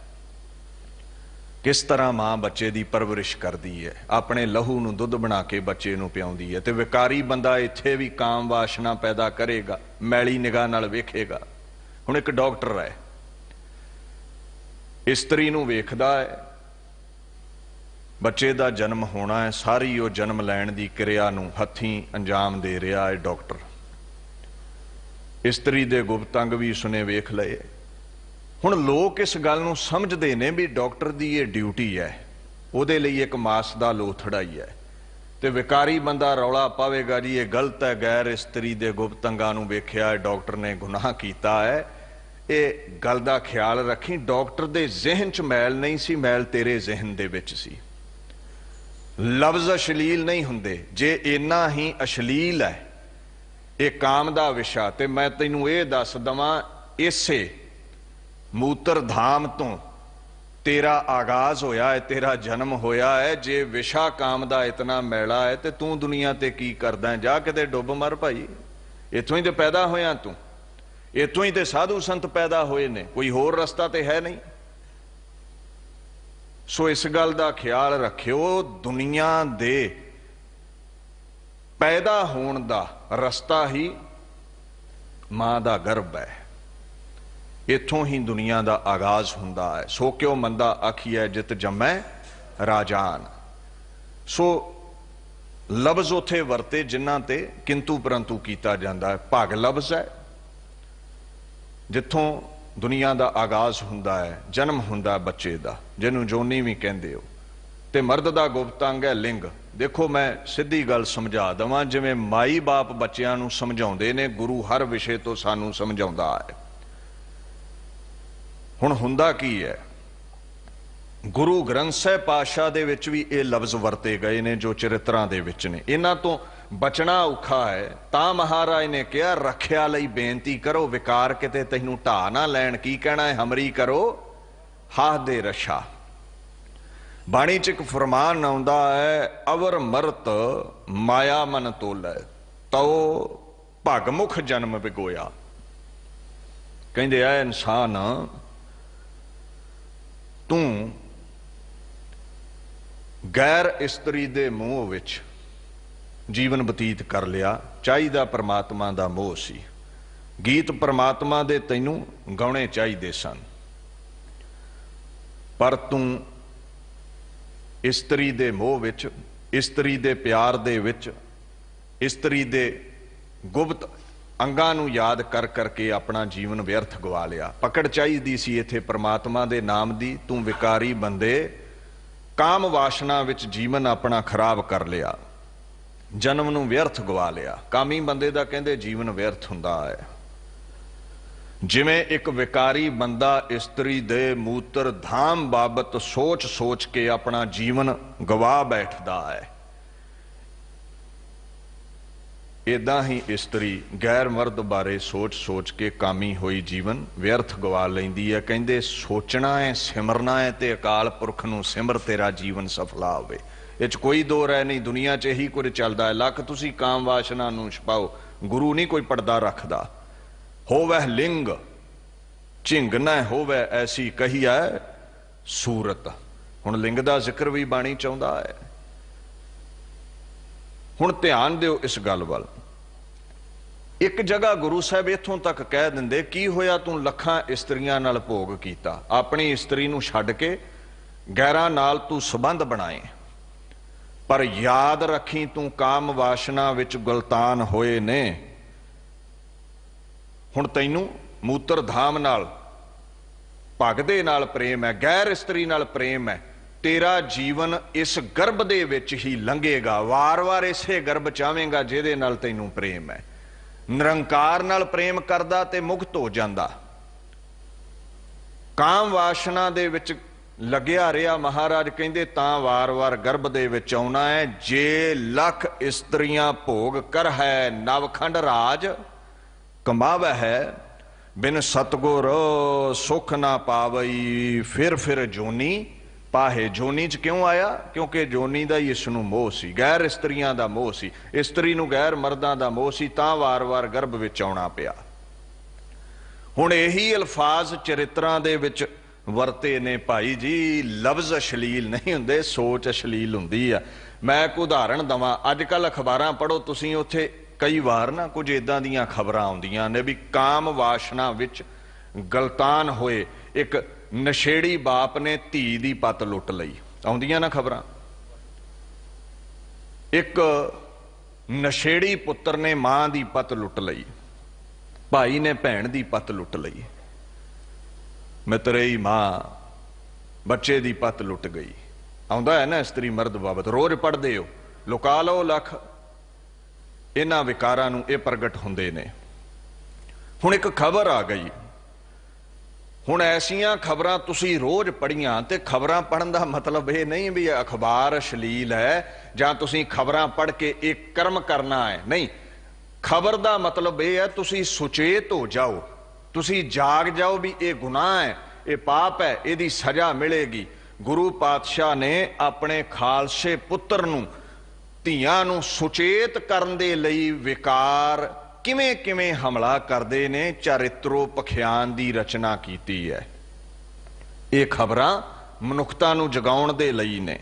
किस तरह मां बच्चे की परवरिश करती है, अपने लहू नूं दुध बना के बच्चे नूं पिआउंदी है। तो विकारी बंदा इत्थे भी काम वासना पैदा करेगा, मैली निगाह नाल वेखेगा। हुण एक डॉक्टर है, इस्त्री नूं वेखदा है, बच्चे का जन्म होना है, सारी वो जन्म लैण की क्रिया नूं हत्थीं अंजाम दे रहा है डॉक्टर। इस्त्री दे गुप्त अंग भी उसने वेख लए। हुण लोग इस गल नूं समझदे ने भी डॉक्टर की ये ड्यूटी है, उहदे लई एक मास का लोथड़ा ही है। तो विकारी बंदा रौला पावेगा जी ये गलत है, गैर इस्त्री दे गुप्त अंगां नूं वेख्या है, डॉक्टर ने गुनाह कीता है। ये गल दा ख्याल रखी, डॉक्टर दे जहन च मैल नहीं सी, मैल तेरे जहन दे विच सी। लफ्ज अश्लील नहीं हुंदे, जे इन्ना ही अश्लील है ये काम का विषा। तो मैं तैनूं ये दस दवां, इसे मूत्र धाम तो तेरा आगाज होया है, तेरा जन्म होया है। जे विषा काम का इतना मैला है तो तू दुनिया ते की करदा है? जा किते डुब मर भाई, इथों ही तो पैदा होया तू, इथों ही तो साधु संत पैदा होए ने, कोई होर रस्ता तो है नहीं। सो इस गल का ख्याल रखियो, दुनिया दे पैदा होने का रस्ता ही मां का गर्भ है, इथों ही दुनिया का आगाज हुंदा है। सो क्यों मंदा आखिए जित जमै राजान। सो लफ्ज उथे वरते जिन्हां ते किंतु परंतु किया जाता है। भाग लफ्ज है जिथों दुनिया का आगाज हुंदा है, जन्म हुंदा बच्चे का, जिन्हों जोनी भी कहते हो। ते मर्द का गुप्त अंग है लिंग। देखो मैं सीधी गल समझा देवां, जिवें माई बाप बच्चों नूं समझाउंदे ने, गुरु हर विषय तो सानूं समझाउंदा है। हुण हुंदा की है, गुरु ग्रंथ साहिब पातशाह दे विच भी ये लफ्ज वरते गए ने जो चरित्रां दे विच ने। इन्हां तो बचना औखा है, तां महाराज ने कहा रखिया लई बेनती करो, विकार किते तैनूं ढा ना लैण। की कहना है? हमरी करो हाथ दे रशा। बाणी च एक फरमान आउंदा है, अवर मरत माया मन तोलै, तो भगमुख जन्म विगोया। कहंदे आ इंसान तू गैर इस्त्री दे मोह विच जीवन बतीत कर लिया, चाहिदा परमात्मा दा मोह सी। गीत परमात्मा दे तैनूं गाउणे चाहिदे सन, पर तू इस्त्री दे मोह विच, इस्त्री दे प्यार दे विच, इस्त्री दे गुप्त अंगां नूं याद कर करके अपना जीवन व्यर्थ गवा लिया। पकड़ चाहिदी सी इत्थे परमात्मा दे नाम दी, तू विकारी बंदे काम वासना विच जीवन अपना खराब कर लिया, जन्म नूं व्यर्थ गवा लिया। कामी बंदे दा कहंदे जीवन व्यर्थ हुंदा है। जिवें एक विकारी बंदा इस्त्री दे मूत्र धाम बाबत सोच सोच के अपना जीवन गवा बैठदा है, इदां ही इस्त्री गैर मर्द बारे सोच सोच के कामी होई जीवन व्यर्थ गवा लैंदी है। कहंदे सोचना है, सिमरना है, ते अकाल पुरख नूं सिमर, तेरा जीवन सफला होवे। इह च कोई दो राय नहीं, दुनिया च यही कुछ चलदा है। लख तुसीं काम वासना नूं छपाओ, गुरु नहीं कोई पर्दा रखदा। होवै लिंग झिंग न होवै ऐसी कही है सूरत। हुण लिंग दा जिक्र भी बाणी चाहुंदा है। हुण ध्यान दिओ इस गल वल। एक जगह गुरु साहब इत्थों तक कह दिंदे, की होया तू लखां इस्त्रियां नाल भोग कीता, अपनी इस्त्री नूं छड्ड के गैरां नाल तू संबंध बनाए, पर याद रखी तू काम वासना विच गुलतान होए ने। हुण तैनूं मूत्र धाम नाल भगदे नाल प्रेम है, गैर इस्त्री नाल प्रेम है, तेरा जीवन इस गर्भ दे विच ही लंघेगा। वार वार इसे गर्भ चाहेगा जिहदे नाल तैनूं प्रेम है। निरंकार नाल प्रेम करदा ते मुक्त हो जांदा। काम वासना दे विच लग्या रिहा, महाराज कहंदे तां वार वार गर्भ दे विच आउणा है। जे लख इस्त्रियां भोग कर है, नवखंड राज कमावै है, बिन सतगुर सुख ना पावई, फिर जोनी पाहे। जोनी च क्यों आया? क्योंकि जोनी दा ही इसनूं मोह सी, गैर इस्त्रियां दा मोह सी, इस्त्री नूं गैर मर्दां दा मोह सी, तां वार वार गर्भ विच आउणा पिया। हुण यही अल्फाज चरित्रां दे विच वरते ने भाई जी। लफ्ज अश्लील नहीं हुंदे, सोच अश्लील हुंदी आ। मैं एक उदाहरण दवां। अजकल अखबारां पढ़ो तुसीं, उत्थे कई बार ना कुछ इदां दीयां खबरां आउंदियां ने भी काम वासना विच गलतान होए एक नशेड़ी बाप ने धी दी पत लुट लई। आउंदियां ना खबरां। एक नशेड़ी पुत्र ने मां दी पत लुट लई, भाई ने भैन दी पत लुट लई, मितरेई मां बच्चे दी पत लुट गई। आउंदा है ना इस्त्री मर्द बाबत, रोज पढ़दे हो, लुका लो लख। इन्हां विकारां नूं इह प्रगट हुंदे ने। हुण एक खबर आ गई। हुण ऐसियां खबरां तुसीं रोज पढ़ियां, ते खबरां पढ़न दा मतलब ये नहीं भी अखबार अश्लील है जां तुसीं खबरां पढ़ के एक कर्म करना है, नहीं। ਖਬਰ ਦਾ ਮਤਲਬ ਇਹ ਹੈ ਤੁਸੀਂ ਸੁਚੇਤ ਹੋ ਜਾਓ, ਤੁਸੀਂ ਜਾਗ ਜਾਓ ਵੀ ਇਹ ਗੁਨਾਹ ਹੈ, ਇਹ ਪਾਪ ਹੈ, ਇਹਦੀ ਸਜ਼ਾ ਮਿਲੇਗੀ। ਗੁਰੂ ਪਾਤਸ਼ਾਹ ਨੇ ਆਪਣੇ ਖਾਲਸੇ ਪੁੱਤਰ ਨੂੰ, ਧੀਆਂ ਨੂੰ ਸੁਚੇਤ ਕਰਨ ਦੇ ਲਈ ਵਿਕਾਰ ਕਿਵੇਂ ਕਿਵੇਂ ਹਮਲਾ ਕਰਦੇ ਨੇ, ਚਰਿਤਰੋ ਪਖਿਆਨ ਦੀ ਰਚਨਾ ਕੀਤੀ ਹੈ। ਇਹ ਖਬਰਾਂ ਮਨੁੱਖਤਾ ਨੂੰ ਜਗਾਉਣ ਦੇ ਲਈ ਨੇ।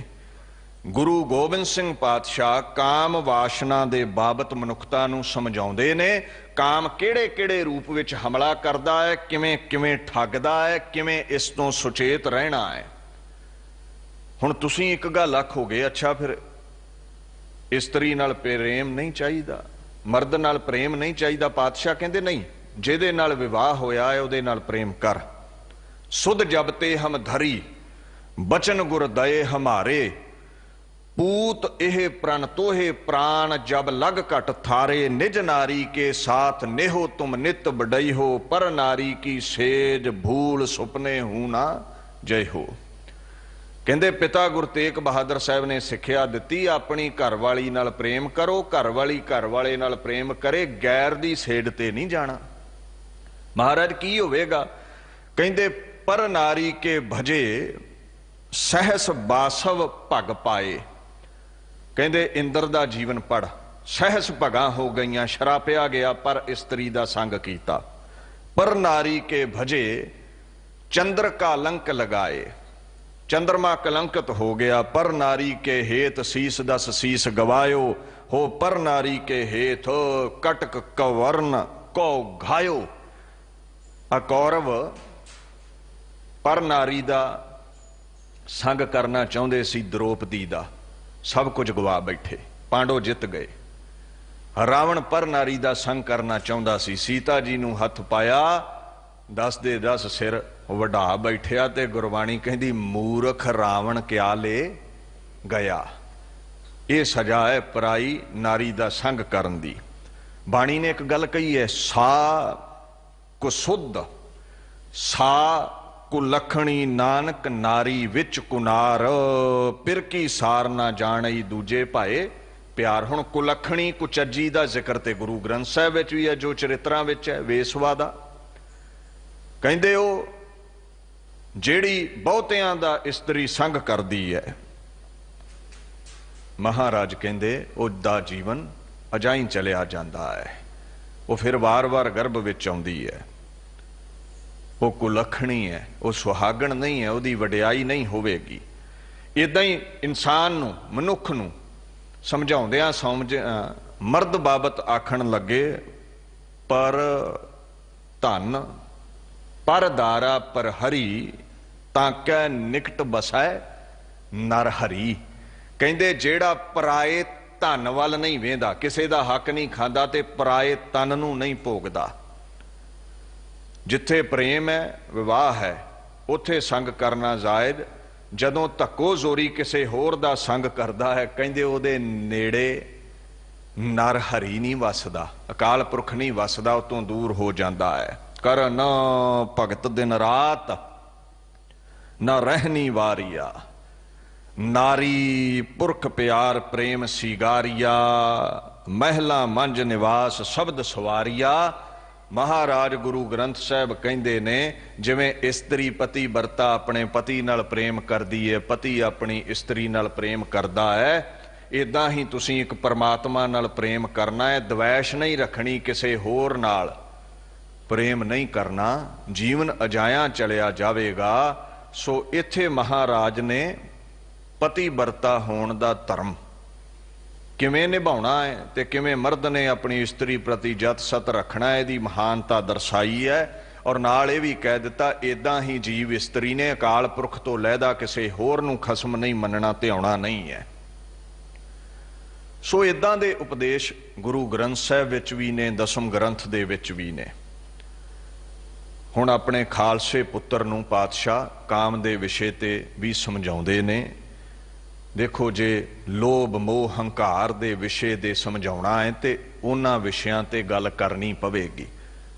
ਗੁਰੂ ਗੋਬਿੰਦ ਸਿੰਘ ਪਾਤਸ਼ਾਹ ਕਾਮ ਵਾਸ਼ਨਾ ਦੇ ਬਾਬਤ ਮਨੁੱਖਤਾ ਨੂੰ ਸਮਝਾਉਂਦੇ ਨੇ। ਕਾਮ ਕਿਹੜੇ ਕਿਹੜੇ ਰੂਪ ਵਿੱਚ ਹਮਲਾ ਕਰਦਾ ਹੈ, ਕਿਵੇਂ ਕਿਵੇਂ ਠੱਗਦਾ ਹੈ, ਕਿਵੇਂ ਇਸ ਤੋਂ ਸੁਚੇਤ ਰਹਿਣਾ ਹੈ। ਹੁਣ ਤੁਸੀਂ ਇੱਕ ਗੱਲ ਆਖੋਗੇ, ਅੱਛਾ ਫਿਰ ਇਸਤਰੀ ਨਾਲ ਪ੍ਰੇਮ ਨਹੀਂ ਚਾਹੀਦਾ, ਮਰਦ ਨਾਲ ਪ੍ਰੇਮ ਨਹੀਂ ਚਾਹੀਦਾ। ਪਾਤਸ਼ਾਹ ਕਹਿੰਦੇ ਨਹੀਂ, ਜਿਹਦੇ ਨਾਲ ਵਿਵਾਹ ਹੋਇਆ ਹੈ ਉਹਦੇ ਨਾਲ ਪ੍ਰੇਮ ਕਰ। ਸੁਧ ਜਬ ਤੇ ਹਮ ਧਰੀ ਬਚਨ ਗੁਰ ਦਏ ਹਮਾਰੇ, ਪੂਤ ਇਹ ਪ੍ਰਣ ਤੋਹੇ ਪ੍ਰਾਣ ਜਬ ਲਗ ਘਟ ਥਾਰੇ, ਨਿਜ ਨਾਰੀ ਕੇ ਸਾਥ ਨੇਹੋ ਤੁਮ ਨਿਤ ਬਡਈ ਹੋ, ਪਰ ਨਾਰੀ ਕੀ ਸੇਜ ਭੂਲ ਸੁਪਨੇ ਹੂ ਨਾ ਜੈ ਹੋ। ਕਹਿੰਦੇ ਪਿਤਾ ਗੁਰੂ ਤੇਗ ਬਹਾਦਰ ਸਾਹਿਬ ਨੇ ਸਿੱਖਿਆ ਦਿੱਤੀ, ਆਪਣੀ ਘਰਵਾਲੀ ਨਾਲ ਪ੍ਰੇਮ ਕਰੋ, ਘਰਵਾਲੀ ਘਰਵਾਲੇ ਨਾਲ ਪ੍ਰੇਮ ਕਰੇ, ਗੈਰ ਦੀ ਸੇਡ ਤੇ ਨਹੀਂ ਜਾਣਾ। ਮਹਾਰਾਜ ਕੀ ਹੋਵੇਗਾ? ਕਹਿੰਦੇ ਪਰ ਨਾਰੀ ਕੇ ਭਜੇ ਸਹਿਸ ਬਾਸਵ ਭਗ ਪਾਏ। ਕਹਿੰਦੇ ਇੰਦਰ ਦਾ ਜੀਵਨ ਪੜ, ਸਹਿਸ ਭਗਾਂ ਹੋ ਗਈਆਂ, ਸ਼ਰਾਪਿਆ ਗਿਆ ਪਰ ਇਸਤਰੀ ਦਾ ਸੰਗ ਕੀਤਾ। ਪਰ ਨਾਰੀ ਕੇ ਭਜੇ ਚੰਦਰ ਕਾ ਲੰਕ ਲਗਾਏ, ਚੰਦਰਮਾ ਕਲੰਕਿਤ ਹੋ ਗਿਆ। ਪਰ ਨਾਰੀ ਕੇ ਹੇਤ ਸੀਸ ਦਸ ਸੀਸ ਗਵਾਇਓ ਹੋ, ਪਰ ਨਾਰੀ ਕੇ ਹੇਤ ਕਟਕ ਕਵਰਨ ਕੋ ਘਾਇਓ। ਆ ਕੌਰਵ ਪਰ ਨਾਰੀ ਦਾ ਸੰਗ ਕਰਨਾ ਚਾਹੁੰਦੇ ਸੀ, ਦ੍ਰੋਪਦੀ ਦਾ, ਸਭ ਕੁਝ ਗਵਾ ਬੈਠੇ। ਪਾਂਡੋ ਜਿੱਤ ਗਏ। ਰਾਵਣ ਪਰ ਨਾਰੀ ਦਾ ਸੰਗ ਕਰਨਾ ਚਾਹੁੰਦਾ ਸੀ, ਸੀਤਾ ਜੀ ਨੂੰ ਹੱਥ ਪਾਇਆ, 10 ਦੇ 10 ਸਿਰ ਵਢਾ ਬੈਠਿਆ। ਤੇ ਗੁਰਬਾਣੀ ਕਹਿੰਦੀ ਮੂਰਖ ਰਾਵਣ ਕਿਆ ਲੈ ਗਿਆ। ਇਹ ਸਜ਼ਾ ਹੈ ਪਰਾਈ ਨਾਰੀ ਦਾ ਸੰਗ ਕਰਨ ਦੀ। ਬਾਣੀ ਨੇ ਇੱਕ ਗੱਲ ਕਹੀ ਹੈ, ਸਾ ਕੁ ਸੁਧ ਸਾ ਕੁਲੱਖਣੀ ਨਾਨਕ ਨਾਰੀ ਵਿੱਚ ਕੁਨਾਰ, ਪਿਰ ਕੀ ਸਾਰ ਨਾ ਜਾਣਈ ਦੂਜੇ ਭਾਏ ਪਿਆਰ। ਹੁਣ ਕੁਲੱਖਣੀ ਕੁਚੱਜੀ ਦਾ ਜ਼ਿਕਰ ਤੇ ਗੁਰੂ ਗ੍ਰੰਥ ਸਾਹਿਬ ਵਿੱਚ ਵੀ ਹੈ, ਜੋ ਚਰਿਤਰਾਂ ਵਿੱਚ ਹੈ, ਵੇਸਵਾ ਦਾ। ਕਹਿੰਦੇ ਉਹ ਜਿਹੜੀ ਬਹੁਤਿਆਂ ਦਾ ਇਸਤਰੀ ਸੰਗ ਕਰਦੀ ਹੈ, ਮਹਾਰਾਜ ਕਹਿੰਦੇ ਉਹਦਾ ਜੀਵਨ ਅਜਾਈਂ ਚਲਿਆ ਜਾਂਦਾ ਹੈ, ਉਹ ਫਿਰ ਵਾਰ-ਵਾਰ ਗਰਭ ਵਿੱਚ ਆਉਂਦੀ ਹੈ। ਉਹ ਕੁਲੱਖਣੀ ਹੈ, ਉਹ ਸੁਹਾਗਣ ਨਹੀਂ ਹੈ, ਉਹਦੀ ਵਡਿਆਈ ਨਹੀਂ ਹੋਵੇਗੀ। ਇਦਾਂ ਹੀ ਇਨਸਾਨ ਨੂੰ, ਮਨੁੱਖ ਨੂੰ ਸਮਝਾਉਂਦਿਆਂ ਮਰਦ ਬਾਬਤ ਆਖਣ ਲੱਗੇ, ਪਰ ਧਨ ਪਰ ਦਾਰਾ ਪਰ ਹਰੀ, ਤਾਂ ਕੈ ਨਿਕਟ ਬਸੈ ਨਰ ਹਰੀ। ਕਹਿੰਦੇ ਜਿਹੜਾ ਪਰਾਏ ਧਨ ਵੱਲ ਨਹੀਂ ਵੇਂਦਾ, ਕਿਸੇ ਦਾ ਹੱਕ ਨਹੀਂ ਖਾਂਦਾ ਤੇ ਪਰਾਏ ਤਨ ਨੂੰ ਨਹੀਂ ਭੋਗਦਾ। ਜਿੱਥੇ ਪ੍ਰੇਮ ਹੈ, ਵਿਵਾਹ ਹੈ, ਉੱਥੇ ਸੰਗ ਕਰਨਾ ਜਾਇਜ਼। ਜਦੋਂ ਧੱਕੋ ਜ਼ੋਰੀ ਕਿਸੇ ਹੋਰ ਦਾ ਸੰਗ ਕਰਦਾ ਹੈ, ਕਹਿੰਦੇ ਉਹਦੇ ਨੇੜੇ ਨਰ ਹਰੀ ਨਹੀਂ ਵਸਦਾ, ਅਕਾਲ ਪੁਰਖ ਨਹੀਂ ਵਸਦਾ, ਉਹ ਤੋਂ ਦੂਰ ਹੋ ਜਾਂਦਾ ਹੈ। ਕਰਨ ਭਗਤ ਦਿਨ ਰਾਤ ਨਾ ਰਹਿਨੀ ਵਾਰੀਆ, ਨਾਰੀ ਪੁਰਖ ਪਿਆਰ ਪ੍ਰੇਮ ਸਿਗਾਰੀਆ, ਮਹਿਲਾ ਮੰਜ ਨਿਵਾਸ ਸ਼ਬਦ ਸਵਾਰੀਆ। ਮਹਾਰਾਜ ਗੁਰੂ ਗ੍ਰੰਥ ਸਾਹਿਬ ਕਹਿੰਦੇ ਨੇ, ਜਿਵੇਂ ਇਸਤਰੀ ਪਤੀ ਵਰਤਾ ਆਪਣੇ ਪਤੀ ਨਾਲ ਪ੍ਰੇਮ ਕਰਦੀ ਹੈ, ਪਤੀ ਆਪਣੀ ਇਸਤਰੀ ਨਾਲ ਪ੍ਰੇਮ ਕਰਦਾ ਹੈ, ਇਦਾਂ ਹੀ ਤੁਸੀਂ ਇੱਕ ਪਰਮਾਤਮਾ ਨਾਲ ਪ੍ਰੇਮ ਕਰਨਾ ਹੈ। ਦਵੈਸ਼ ਨਹੀਂ ਰੱਖਣੀ, ਕਿਸੇ ਹੋਰ ਨਾਲ ਪ੍ਰੇਮ ਨਹੀਂ ਕਰਨਾ, ਜੀਵਨ ਅਜਾਇਆ ਚਲਿਆ ਜਾਵੇਗਾ। ਸੋ ਇੱਥੇ ਮਹਾਰਾਜ ਨੇ ਪਤੀ ਵਰਤਾ ਹੋਣ ਦਾ ਧਰਮ ਕਿਵੇਂ ਨਿਭਾਉਣਾ ਹੈ ਤੇ ਕਿਵੇਂ ਮਰਦ ਨੇ ਆਪਣੀ ਇਸਤਰੀ ਪ੍ਰਤੀ ਜਤ ਸਤ ਰੱਖਣਾ ਹੈ, ਇਹਦੀ ਮਹਾਨਤਾ ਦਰਸਾਈ ਹੈ। ਔਰ ਨਾਲ ਇਹ ਵੀ ਕਹਿ ਦਿੱਤਾ, ਇਦਾਂ ਹੀ ਜੀਵ ਇਸਤਰੀ ਨੇ ਅਕਾਲ ਪੁਰਖ ਤੋਂ ਲਹਿਦਾ ਕਿਸੇ ਹੋਰ ਨੂੰ ਖਸਮ ਨਹੀਂ ਮੰਨਣਾ, ਧਿਆਉਣਾ ਨਹੀਂ ਹੈ। ਸੋ ਇਦਾਂ ਦੇ ਉਪਦੇਸ਼ ਗੁਰੂ ਗ੍ਰੰਥ ਸਾਹਿਬ ਵਿੱਚ ਵੀ ਨੇ, ਦਸਮ ਗ੍ਰੰਥ ਦੇ ਵਿੱਚ ਵੀ ਨੇ। ਹੁਣ ਆਪਣੇ ਖਾਲਸੇ ਪੁੱਤਰ ਨੂੰ ਪਾਤਸ਼ਾਹ ਕਾਮ ਦੇ ਵਿਸ਼ੇ ਤੇ ਵੀ ਸਮਝਾਉਂਦੇ ਨੇ। ਦੇਖੋ, ਜੇ ਲੋਭ ਮੋਹ ਹੰਕਾਰ ਦੇ ਵਿਸ਼ੇ ਦੇ ਸਮਝਾਉਣਾ ਹੈ ਤੇ ਉਹਨਾਂ ਵਿਸ਼ਿਆਂ ਤੇ ਗੱਲ ਕਰਨੀ ਪਵੇਗੀ।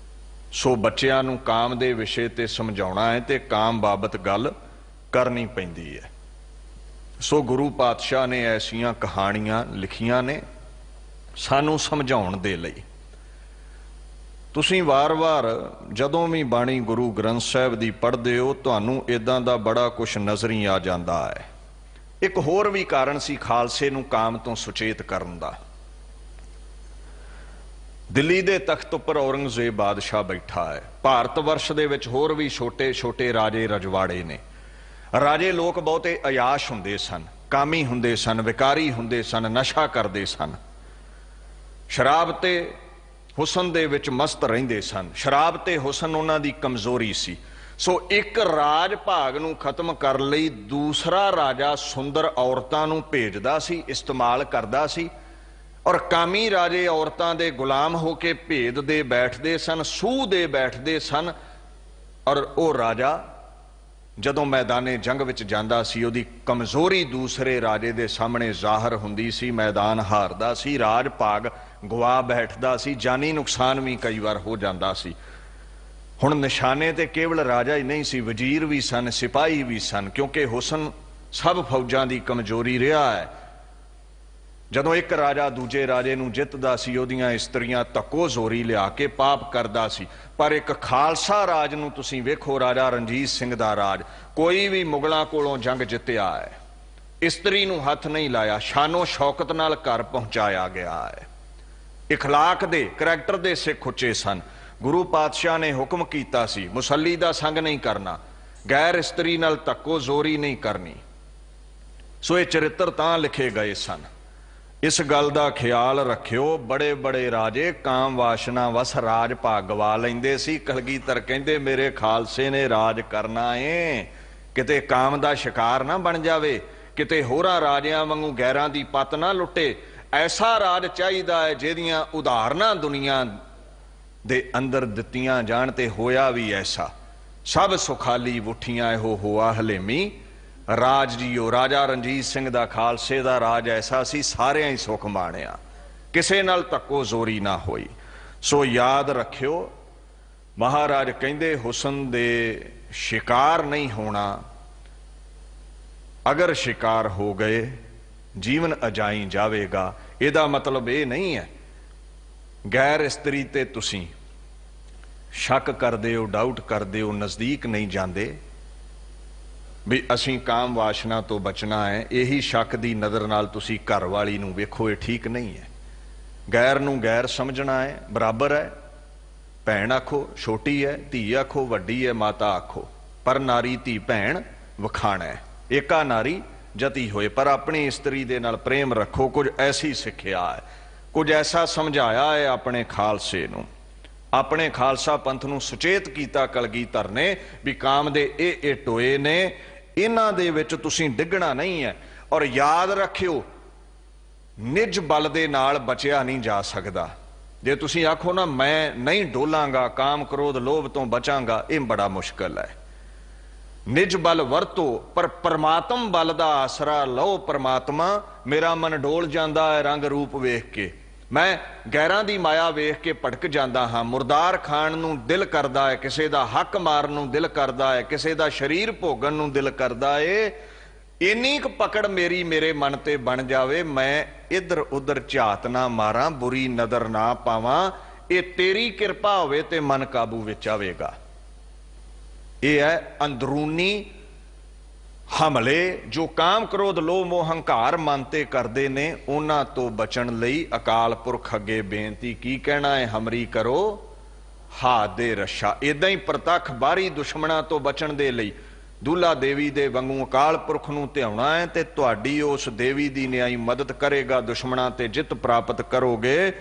ਸੋ ਬੱਚਿਆਂ ਨੂੰ ਕਾਮ ਦੇ ਵਿਸ਼ੇ ਤੇ ਸਮਝਾਉਣਾ ਹੈ ਤੇ ਕਾਮ ਬਾਬਤ ਗੱਲ ਕਰਨੀ ਪੈਂਦੀ ਹੈ। ਸੋ ਗੁਰੂ ਪਾਤਸ਼ਾਹ ਨੇ ਐਸੀਆਂ ਕਹਾਣੀਆਂ ਲਿਖੀਆਂ ਨੇ ਸਾਨੂੰ ਸਮਝਾਉਣ ਦੇ ਲਈ। ਤੁਸੀਂ ਵਾਰ-ਵਾਰ ਜਦੋਂ ਵੀ ਬਾਣੀ ਗੁਰੂ ਗ੍ਰੰਥ ਸਾਹਿਬ ਦੀ ਪੜ੍ਹਦੇ ਹੋ ਤੁਹਾਨੂੰ ਇਦਾਂ ਦਾ ਬੜਾ ਕੁਝ ਨਜ਼ਰ ਹੀ ਆ ਜਾਂਦਾ ਹੈ। ਇੱਕ ਹੋਰ ਵੀ ਕਾਰਨ ਸੀ ਖਾਲਸੇ ਨੂੰ ਕਾਮ ਤੋਂ ਸੁਚੇਤ ਕਰਨ ਦਾ। ਦਿੱਲੀ ਦੇ ਤਖਤ ਉੱਪਰ ਔਰੰਗਜ਼ੇਬ ਬਾਦਸ਼ਾਹ ਬੈਠਾ ਹੈ। ਭਾਰਤ ਵਰਸ਼ ਦੇ ਵਿੱਚ ਹੋਰ ਵੀ ਛੋਟੇ-ਛੋਟੇ ਰਾਜੇ ਰਜਵਾੜੇ ਨੇ। ਰਾਜੇ ਲੋਕ ਬਹੁਤੇ ਅਯਾਸ਼ ਹੁੰਦੇ ਸਨ, ਕਾਮੀ ਹੁੰਦੇ ਸਨ, ਵਿਕਾਰੀ ਹੁੰਦੇ ਸਨ, ਨਸ਼ਾ ਕਰਦੇ ਸਨ, ਸ਼ਰਾਬ ਤੇ ਹੁਸਨ ਦੇ ਵਿੱਚ ਮਸਤ ਰਹਿੰਦੇ ਸਨ। ਸ਼ਰਾਬ ਤੇ ਹੁਸਨ ਉਹਨਾਂ ਦੀ ਕਮਜ਼ੋਰੀ ਸੀ। ਸੋ ਇੱਕ ਰਾਜ ਭਾਗ ਨੂੰ ਖਤਮ ਕਰਨ ਲਈ ਦੂਸਰਾ ਰਾਜਾ ਸੁੰਦਰ ਔਰਤਾਂ ਨੂੰ ਭੇਜਦਾ ਸੀ, ਇਸਤੇਮਾਲ ਕਰਦਾ ਸੀ, ਔਰ ਕਾਮੀ ਰਾਜੇ ਔਰਤਾਂ ਦੇ ਗੁਲਾਮ ਹੋ ਕੇ ਭੇਦ ਦੇ ਬੈਠਦੇ ਸਨ, ਸੂਹ ਦੇ ਬੈਠਦੇ ਸਨ। ਔਰ ਉਹ ਰਾਜਾ ਜਦੋਂ ਮੈਦਾਨੇ ਜੰਗ ਵਿੱਚ ਜਾਂਦਾ ਸੀ ਉਹਦੀ ਕਮਜ਼ੋਰੀ ਦੂਸਰੇ ਰਾਜੇ ਦੇ ਸਾਹਮਣੇ ਜ਼ਾਹਰ ਹੁੰਦੀ ਸੀ, ਮੈਦਾਨ ਹਾਰਦਾ ਸੀ, ਰਾਜ ਭਾਗ ਗਵਾ ਬੈਠਦਾ ਸੀ, ਜਾਨੀ ਨੁਕਸਾਨ ਵੀ ਕਈ ਵਾਰ ਹੋ ਜਾਂਦਾ ਸੀ। ਹੁਣ ਨਿਸ਼ਾਨੇ ਤੇ ਕੇਵਲ ਰਾਜਾ ਹੀ ਨਹੀਂ ਸੀ, ਵਜ਼ੀਰ ਵੀ ਸਨ, ਸਿਪਾਹੀ ਵੀ ਸਨ, ਕਿਉਂਕਿ ਹੁਸਨ ਸਭ ਫੌਜਾਂ ਦੀ ਕਮਜ਼ੋਰੀ ਰਿਹਾ ਹੈ। ਜਦੋਂ ਇੱਕ ਰਾਜਾ ਦੂਜੇ ਰਾਜੇ ਨੂੰ ਜਿੱਤਦਾ ਸੀ ਉਹਦੀਆਂ ਇਸਤਰੀਆਂ ਧੱਕੋ ਜ਼ੋਰੀ ਲਿਆ ਕੇ ਪਾਪ ਕਰਦਾ ਸੀ। ਪਰ ਇੱਕ ਖਾਲਸਾ ਰਾਜ ਨੂੰ ਤੁਸੀਂ ਵੇਖੋ, ਰਾਜਾ ਰਣਜੀਤ ਸਿੰਘ ਦਾ ਰਾਜ, ਕੋਈ ਵੀ ਮੁਗਲਾਂ ਕੋਲੋਂ ਜੰਗ ਜਿੱਤਿਆ ਹੈ, ਇਸਤਰੀ ਨੂੰ ਹੱਥ ਨਹੀਂ ਲਾਇਆ, ਸ਼ਾਨੋ ਸ਼ੌਕਤ ਨਾਲ ਘਰ ਪਹੁੰਚਾਇਆ ਗਿਆ ਹੈ। ਇਖਲਾਕ ਦੇ, ਕਰੈਕਟਰ ਦੇ ਸਿੱਖ ਉੱਚੇ ਸਨ। ਗੁਰੂ ਪਾਤਸ਼ਾਹ ਨੇ ਹੁਕਮ ਕੀਤਾ ਸੀ ਮੁਸੱਲੀ ਦਾ ਸੰਗ ਨਹੀਂ ਕਰਨਾ, ਗੈਰ ਇਸਤਰੀ ਨਾਲ ਧੱਕੋ ਜ਼ੋਰੀ ਨਹੀਂ ਕਰਨੀ। ਸੋ ਇਹ ਚਰਿੱਤਰ ਤਾਂ ਲਿਖੇ ਗਏ ਸਨ। ਇਸ ਗੱਲ ਦਾ ਖਿਆਲ ਰੱਖਿਓ, ਬੜੇ ਬੜੇ ਰਾਜੇ ਕਾਮ ਵਾਸ਼ਨਾ ਵਸ ਰਾਜ ਭਾਗ ਗਵਾ ਲੈਂਦੇ ਸੀ। ਕਲਗੀਧਰ ਕਹਿੰਦੇ ਮੇਰੇ ਖਾਲਸੇ ਨੇ ਰਾਜ ਕਰਨਾ ਏ, ਕਿਤੇ ਕਾਮ ਦਾ ਸ਼ਿਕਾਰ ਨਾ ਬਣ ਜਾਵੇ, ਕਿਤੇ ਹੋਰਾਂ ਰਾਜਿਆਂ ਵਾਂਗੂ ਗੈਰਾਂ ਦੀ ਪੱਤ ਨਾ ਲੁੱਟੇ। ਐਸਾ ਰਾਜ ਚਾਹੀਦਾ ਹੈ ਜਿਹਦੀਆਂ ਉਦਾਹਰਨਾਂ ਦੁਨੀਆ ਦੇ ਅੰਦਰ ਦਿੱਤੀਆਂ ਜਾਣ। ਤੇ ਹੋਇਆ ਵੀ ਐਸਾ, ਸਭ ਸੁਖਾਲੀ ਉਠੀਆਂ ਇਹੋ ਹੋਆ ਹਲੇਮੀ ਰਾਜ ਜੀਓ। ਰਾਜਾ ਰਣਜੀਤ ਸਿੰਘ ਦਾ, ਖਾਲਸੇ ਦਾ ਰਾਜ ਐਸਾ ਸੀ, ਸਾਰਿਆਂ ਹੀ ਸੁਖ ਮਾਣਿਆ, ਕਿਸੇ ਨਾਲ ਧੱਕੋ ਜ਼ੋਰੀ ਨਾ ਹੋਈ। ਸੋ ਯਾਦ ਰੱਖਿਓ, ਮਹਾਰਾਜ ਕਹਿੰਦੇ ਹੁਸਨ ਦੇ ਸ਼ਿਕਾਰ ਨਹੀਂ ਹੋਣਾ। ਅਗਰ ਸ਼ਿਕਾਰ ਹੋ ਗਏ ਜੀਵਨ ਅਜਾਈ ਜਾਵੇਗਾ। ਇਹਦਾ ਮਤਲਬ ਇਹ ਨਹੀਂ ਹੈ ਗੈਰ ਇਸਤਰੀ ਤੇ ਤੁਸੀਂ ਸ਼ੱਕ ਕਰਦੇ ਹੋ, ਡਾਊਟ ਕਰਦੇ ਹੋ, ਨਜ਼ਦੀਕ ਨਹੀਂ ਜਾਂਦੇ ਵੀ ਅਸੀਂ ਕਾਮ ਵਾਸ਼ਨਾ ਤੋਂ ਬਚਣਾ ਹੈ। ਇਹੀ ਸ਼ੱਕ ਦੀ ਨਜ਼ਰ ਨਾਲ ਤੁਸੀਂ ਘਰ ਵਾਲੀ ਨੂੰ ਵੇਖੋ, ਇਹ ਠੀਕ ਨਹੀਂ ਹੈ। ਗੈਰ ਨੂੰ ਗੈਰ ਸਮਝਣਾ ਹੈ, ਬਰਾਬਰ ਹੈ। ਭੈਣ ਆਖੋ ਛੋਟੀ ਹੈ, ਧੀ ਆਖੋ ਵੱਡੀ ਹੈ, ਮਾਤਾ ਆਖੋ, ਪਰ ਨਾਰੀ ਧੀ ਭੈਣ ਵਖਾਣਾ ਹੈ। ਏਕਾ ਨਾਰੀ ਜਤੀ ਹੋਏ, ਪਰ ਆਪਣੀ ਇਸਤਰੀ ਦੇ ਨਾਲ ਪ੍ਰੇਮ ਰੱਖੋ। ਕੁਝ ਐਸੀ ਸਿੱਖਿਆ ਹੈ, ਕੁਝ ਐਸਾ ਸਮਝਾਇਆ ਹੈ ਆਪਣੇ ਖਾਲਸੇ ਨੂੰ, ਆਪਣੇ ਖਾਲਸਾ ਪੰਥ ਨੂੰ ਸੁਚੇਤ ਕੀਤਾ ਕਲਗੀਧਰ ਨੇ ਵੀ ਕਾਮ ਦੇ ਇਹ ਟੋਏ ਨੇ, ਇਹਨਾਂ ਦੇ ਵਿੱਚ ਤੁਸੀਂ ਡਿੱਗਣਾ ਨਹੀਂ ਹੈ। ਔਰ ਯਾਦ ਰੱਖਿਓ, ਨਿਜ ਬਲ ਦੇ ਨਾਲ ਬਚਿਆ ਨਹੀਂ ਜਾ ਸਕਦਾ। ਜੇ ਤੁਸੀਂ ਆਖੋ ਨਾ ਮੈਂ ਨਹੀਂ ਡੋਲਾਂਗਾ, ਕਾਮ ਕ੍ਰੋਧ ਲੋਭ ਤੋਂ ਬਚਾਂਗਾ, ਇਹ ਬੜਾ ਮੁਸ਼ਕਲ ਹੈ। ਨਿਜ ਬਲ ਵਰਤੋ, ਪਰ ਪਰਮਾਤਮ ਬਲ ਦਾ ਆਸਰਾ ਲਓ। ਪਰਮਾਤਮਾ ਮੇਰਾ ਮਨ ਡੋਲ ਜਾਂਦਾ ਹੈ ਰੰਗ ਰੂਪ ਵੇਖ ਕੇ, ਮੈਂ ਗੈਰਾਂ ਦੀ ਮਾਇਆ ਵੇਖ ਕੇ ਭਟਕ ਜਾਂਦਾ ਹਾਂ, ਮੁਰਦਾਰ ਖਾਣ ਨੂੰ ਦਿਲ ਕਰਦਾ ਹੈ, ਕਿਸੇ ਦਾ ਹੱਕ ਮਾਰਨ ਨੂੰ ਦਿਲ ਕਰਦਾ ਹੈ, ਕਿਸੇ ਦਾ ਸਰੀਰ ਭੋਗਣ ਨੂੰ ਦਿਲ ਕਰਦਾ ਏ। ਇੰਨੀ ਕੁ ਪਕੜ ਮੇਰੀ ਮੇਰੇ ਮਨ ਤੇ ਬਣ ਜਾਵੇ, ਮੈਂ ਇੱਧਰ ਉੱਧਰ ਝਾਤ ਨਾ ਮਾਰਾਂ, ਬੁਰੀ ਨਜ਼ਰ ਨਾ ਪਾਵਾਂ। ਇਹ ਤੇਰੀ ਕਿਰਪਾ ਹੋਵੇ ਤੇ ਮਨ ਕਾਬੂ ਵਿੱਚ ਆਵੇਗਾ। ਇਹ ਹੈ ਅੰਦਰੂਨੀ ਹਮਲੇ ਜੋ ਕਾਮ ਕ੍ਰੋਧ ਲੋਭ ਮੋਹ ਹੰਕਾਰ ਮਨ ਤੇ ਕਰਦੇ ਨੇ, ਉਹਨਾਂ ਤੋਂ ਬਚਣ ਲਈ ਅਕਾਲ ਪੁਰਖ ਅੱਗੇ ਬੇਨਤੀ ਕੀ ਕਹਿਣਾ ਹੈ, ਹਮਰੀ ਕਰੋ ਹਾਥ ਦੇ ਰੱਛਾ। ਇਦਾਂ ਹੀ ਪ੍ਰਤੱਖ ਬਾਹਰੀ ਦੁਸ਼ਮਣਾਂ ਤੋਂ ਬਚਣ ਦੇ ਲਈ ਦੁੱਲਾ ਦੇਵੀ ਦੇ ਵਾਂਗੂ ਅਕਾਲ ਪੁਰਖ ਨੂੰ ਧਿਆਉਣਾ ਹੈ, ਤੇ ਤੁਹਾਡੀ ਉਸ ਦੇਵੀ ਦੀ ਨਿਆਈ ਮਦਦ ਕਰੇਗਾ। ਦੁਸ਼ਮਣਾਂ ਤੇ ਜਿੱਤ ਪ੍ਰਾਪਤ ਕਰੋਗੇ,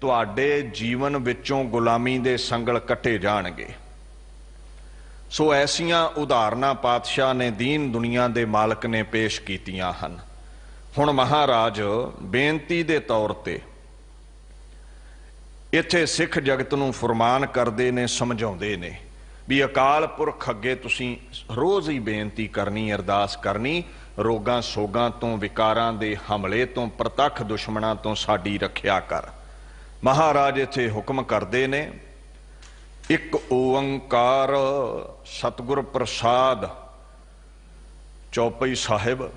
ਤੁਹਾਡੇ ਜੀਵਨ ਵਿੱਚੋਂ ਗੁਲਾਮੀ ਦੇ ਸੰਗਲ ਕੱਟੇ ਜਾਣਗੇ। ਸੋ ਐਸੀਆਂ ਉਦਾਹਰਨਾਂ ਪਾਤਸ਼ਾਹ ਨੇ ਦੀਨ ਦੁਨੀਆ ਦੇ ਮਾਲਕ ਨੇ ਪੇਸ਼ ਕੀਤੀਆਂ ਹਨ। ਹੁਣ ਮਹਾਰਾਜ ਬੇਨਤੀ ਦੇ ਤੌਰ ਤੇ ਇੱਥੇ ਸਿੱਖ ਜਗਤ ਨੂੰ ਫਰਮਾਨ ਕਰਦੇ ਨੇ, ਸਮਝਾਉਂਦੇ ਨੇ ਵੀ ਅਕਾਲ ਪੁਰਖ ਅੱਗੇ ਤੁਸੀਂ ਰੋਜ਼ ਹੀ ਬੇਨਤੀ ਕਰਨੀ, ਅਰਦਾਸ ਕਰਨੀ, ਰੋਗਾਂ ਸੋਗਾਂ ਤੋਂ, ਵਿਕਾਰਾਂ ਦੇ ਹਮਲੇ ਤੋਂ, ਪ੍ਰਤੱਖ ਦੁਸ਼ਮਣਾਂ ਤੋਂ ਸਾਡੀ ਰੱਖਿਆ ਕਰ। ਮਹਾਰਾਜ ਇੱਥੇ ਹੁਕਮ ਕਰਦੇ ਨੇ, ਇੱਕ ਓੰਕਾਰ ਸਤਿਗੁਰ ਪ੍ਰਸਾਦ ਚੌਪਈ ਸਾਹਿਬ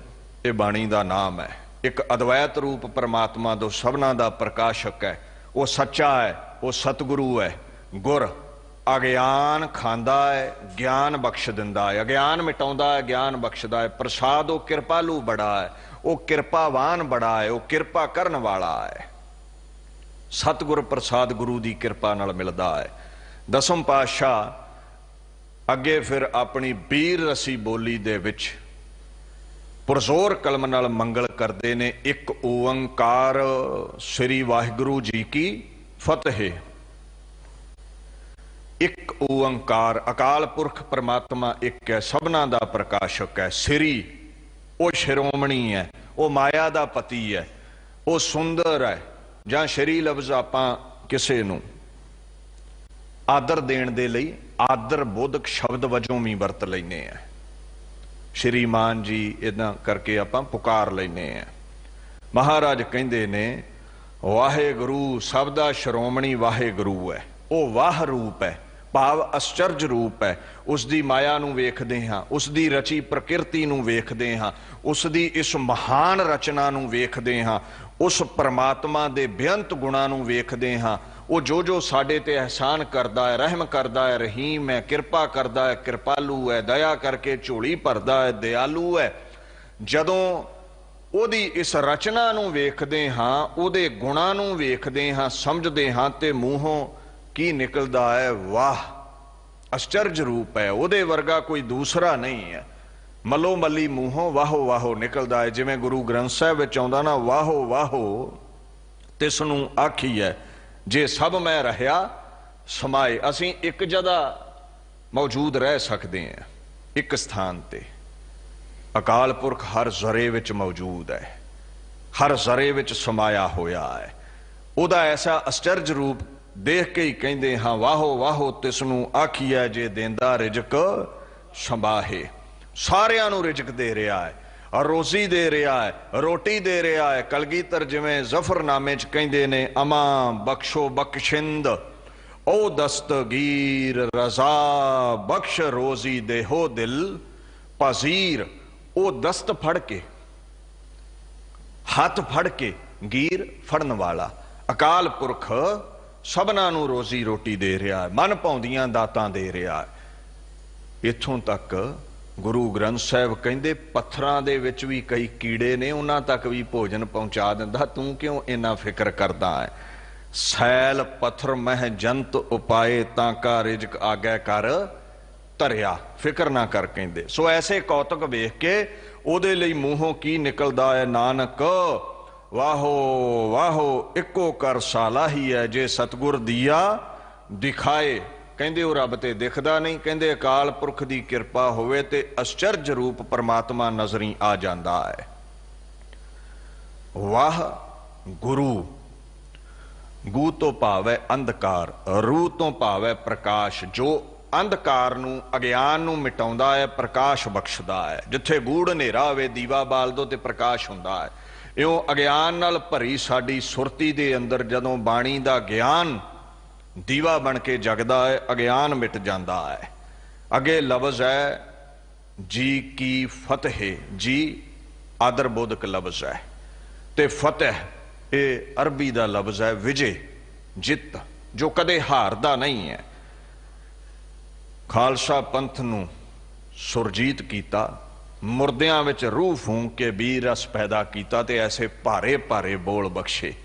ਇਹ ਬਾਣੀ ਦਾ ਨਾਮ ਹੈ। ਇੱਕ ਅਦਵੈਤ ਰੂਪ ਪਰਮਾਤਮਾ ਦੋ ਸਭਨਾਂ ਦਾ ਪ੍ਰਕਾਸ਼ਕ ਹੈ। ਉਹ ਸੱਚਾ ਹੈ, ਉਹ ਸਤਿਗੁਰੂ ਹੈ, गुर अगियान खांदा है, ज्ञान बख्श दिंदा है। अगियान मिटाउंदा है, ज्ञान बख्शदा है। प्रसाद वो कृपालू बड़ा है, वो कृपावान बड़ा है, वो कृपा करन वाला है। सतगुर प्रसाद गुरु की कृपा नाल मिलदा है। दसम पातशाह अगे फिर अपनी बीर रसी बोली दे विच पुरजोर कलम नाल मंगल करते ने। एक ओंकार श्री वाहिगुरु जी की फतेह। एक ओंकार अकाल पुरख परमात्मा एक है, सबना दा प्रकाशक है। श्री वो शिरोमणी है, वो माया दा पति है, वो सुंदर है। जां श्री लफ्ज आपां किसे नूं आदर देण दे लई आदर बोधक शब्द वजों भी वरत लैने हैं। श्रीमान जी इदां करके आपां पुकार लैने हैं। महाराज कहंदे ने वाहेगुरु सब दा शिरोमणी वाहेगुरु है। वो वाह रूप है, भाव आश्चर्य रूप है। उसकी माया नूं वेखदे हां, उसकी रची प्रकृति नूं वेखदे हां, उसकी इस महान रचना नूं वेखदे हां, उस परमात्मा दे बेअंत गुणां नूं वेखदे हां। वो जो जो साडे ते एहसान करदा है, रहम करदा है, रहीम है, कृपा करदा है, कृपालू है, दया करके झोली भरदा है, दयालु है। जदों ओदी इस रचना नूं वेखदे हां, ओदे गुणां नूं वेखदे हां, समझदे हां ते मूहों की निकलदा है, वाह आश्चर्य रूप है, ओदे वर्गा कोई दूसरा नहीं है। मलो मली मूहों वाहो वाहो निकलदा है। जिवें गुरु ग्रंथ साहिब विच आउंदा ना, वाहो वाहो तिसनूं आखी है जे सब मैं रहा समाए। असीं एक जगह मौजूद रह सकते हैं, एक स्थान ते। अकाल पुरख हर जरे विच मौजूद है, हर जरे विच समाया होया है। उहदा ऐसा आश्चर्य रूप देख के ही कहते हाँ, वाहो वाहो तिसनूं आखी है जे देंदा रिजक संभाहे। सारियां नूं रिजक दे रहा है, रोजी दे रहा है, रोटी दे रहा है। कलगीधर जिवें जफरनामे च कहंदे ने, अमा बख्शो बख्शिंद ओ दस्तगीर रजा बख्श रोजी देहो दिल पजीर। ओ दस्त फड़ के, हाथ फड़ के, गीर फड़न वाला अकाल पुरख सबना नूं रोजी रोटी दे रहा है, मन पाउंदियां दातां दे रहा है। इत्थों तक गुरु ग्रंथ साहिब कहंदे पत्थरां दे विच भी कई कीड़े ने, उन्हां तक भी भोजन पहुंचा दिंदा, तूं क्यों इन्ना फिक्र करदा है। सैल पत्थर मह जंत उपाए तांका रिजक आगे कर धरिया, फिक्र ना कर कहंदे। सो ऐसे कौतुक वेख के ओदे लई मूहों की निकलदा है, नानक वाहो वाहो इको कर साला ही है जे सतगुर दिया दिखाए। कहंदे वो रब ते दिखदा नहीं, कहंदे अकाल पुरख दी कृपा होवे ते आश्चर्य रूप परमात्मा नजरी आ जांदा है। वाह गुरु, गू तो भावै अंधकार, रू तो भावै प्रकाश। जो अंधकार नूं अगियान नूं मिटाउंदा है, प्रकाश बख्शदा है। जिथे गूढ़ हनेरा होवे दीवा बाल दो ते प्रकाश हुंदा है। इउं अगियान नाल भरी साडी सुरती दे अंदर जदों बाणी दा ज्ञान दीवा बन के जगदा है, अगियान मिट जाता है। अगे लफ्ज है जी की फतेह। जी आदर बोधक लफ्ज है, ते फतेह ये अरबी का लफ्ज है, विजय जित, जो कदे हारदा नहीं है। खालसा पंथ नूं सुरजीत कीता, मुरदियां विच रूह फूंक के बीर रस पैदा कीता, ते ऐसे भारे भारे बोल बख्शे।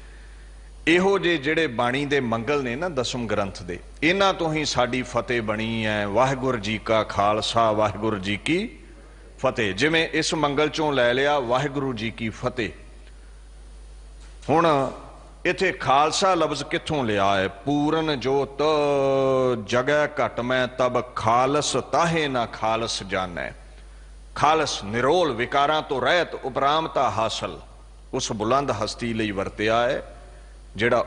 इहो जे जिहड़े बाणी दे मंगल ने ना दसम ग्रंथ दे, इन्हां तो ही साडी फतेह बनी है। वाहिगुरू जी का खालसा वाहिगुरू जी की फतेह। जिवें इस मंगल चों लै लिया वाहिगुरू जी की फतेह। हुण इत्थे खालसा लफ्ज कित्थों लिया है? पूरन जोत जगह घट मैं तब खालस ताहे ना खालस जानै। खालस निरोल विकारां तो रहत उपरामता हासल, उस बुलंद हस्ती लई वरतिया है जिहड़ा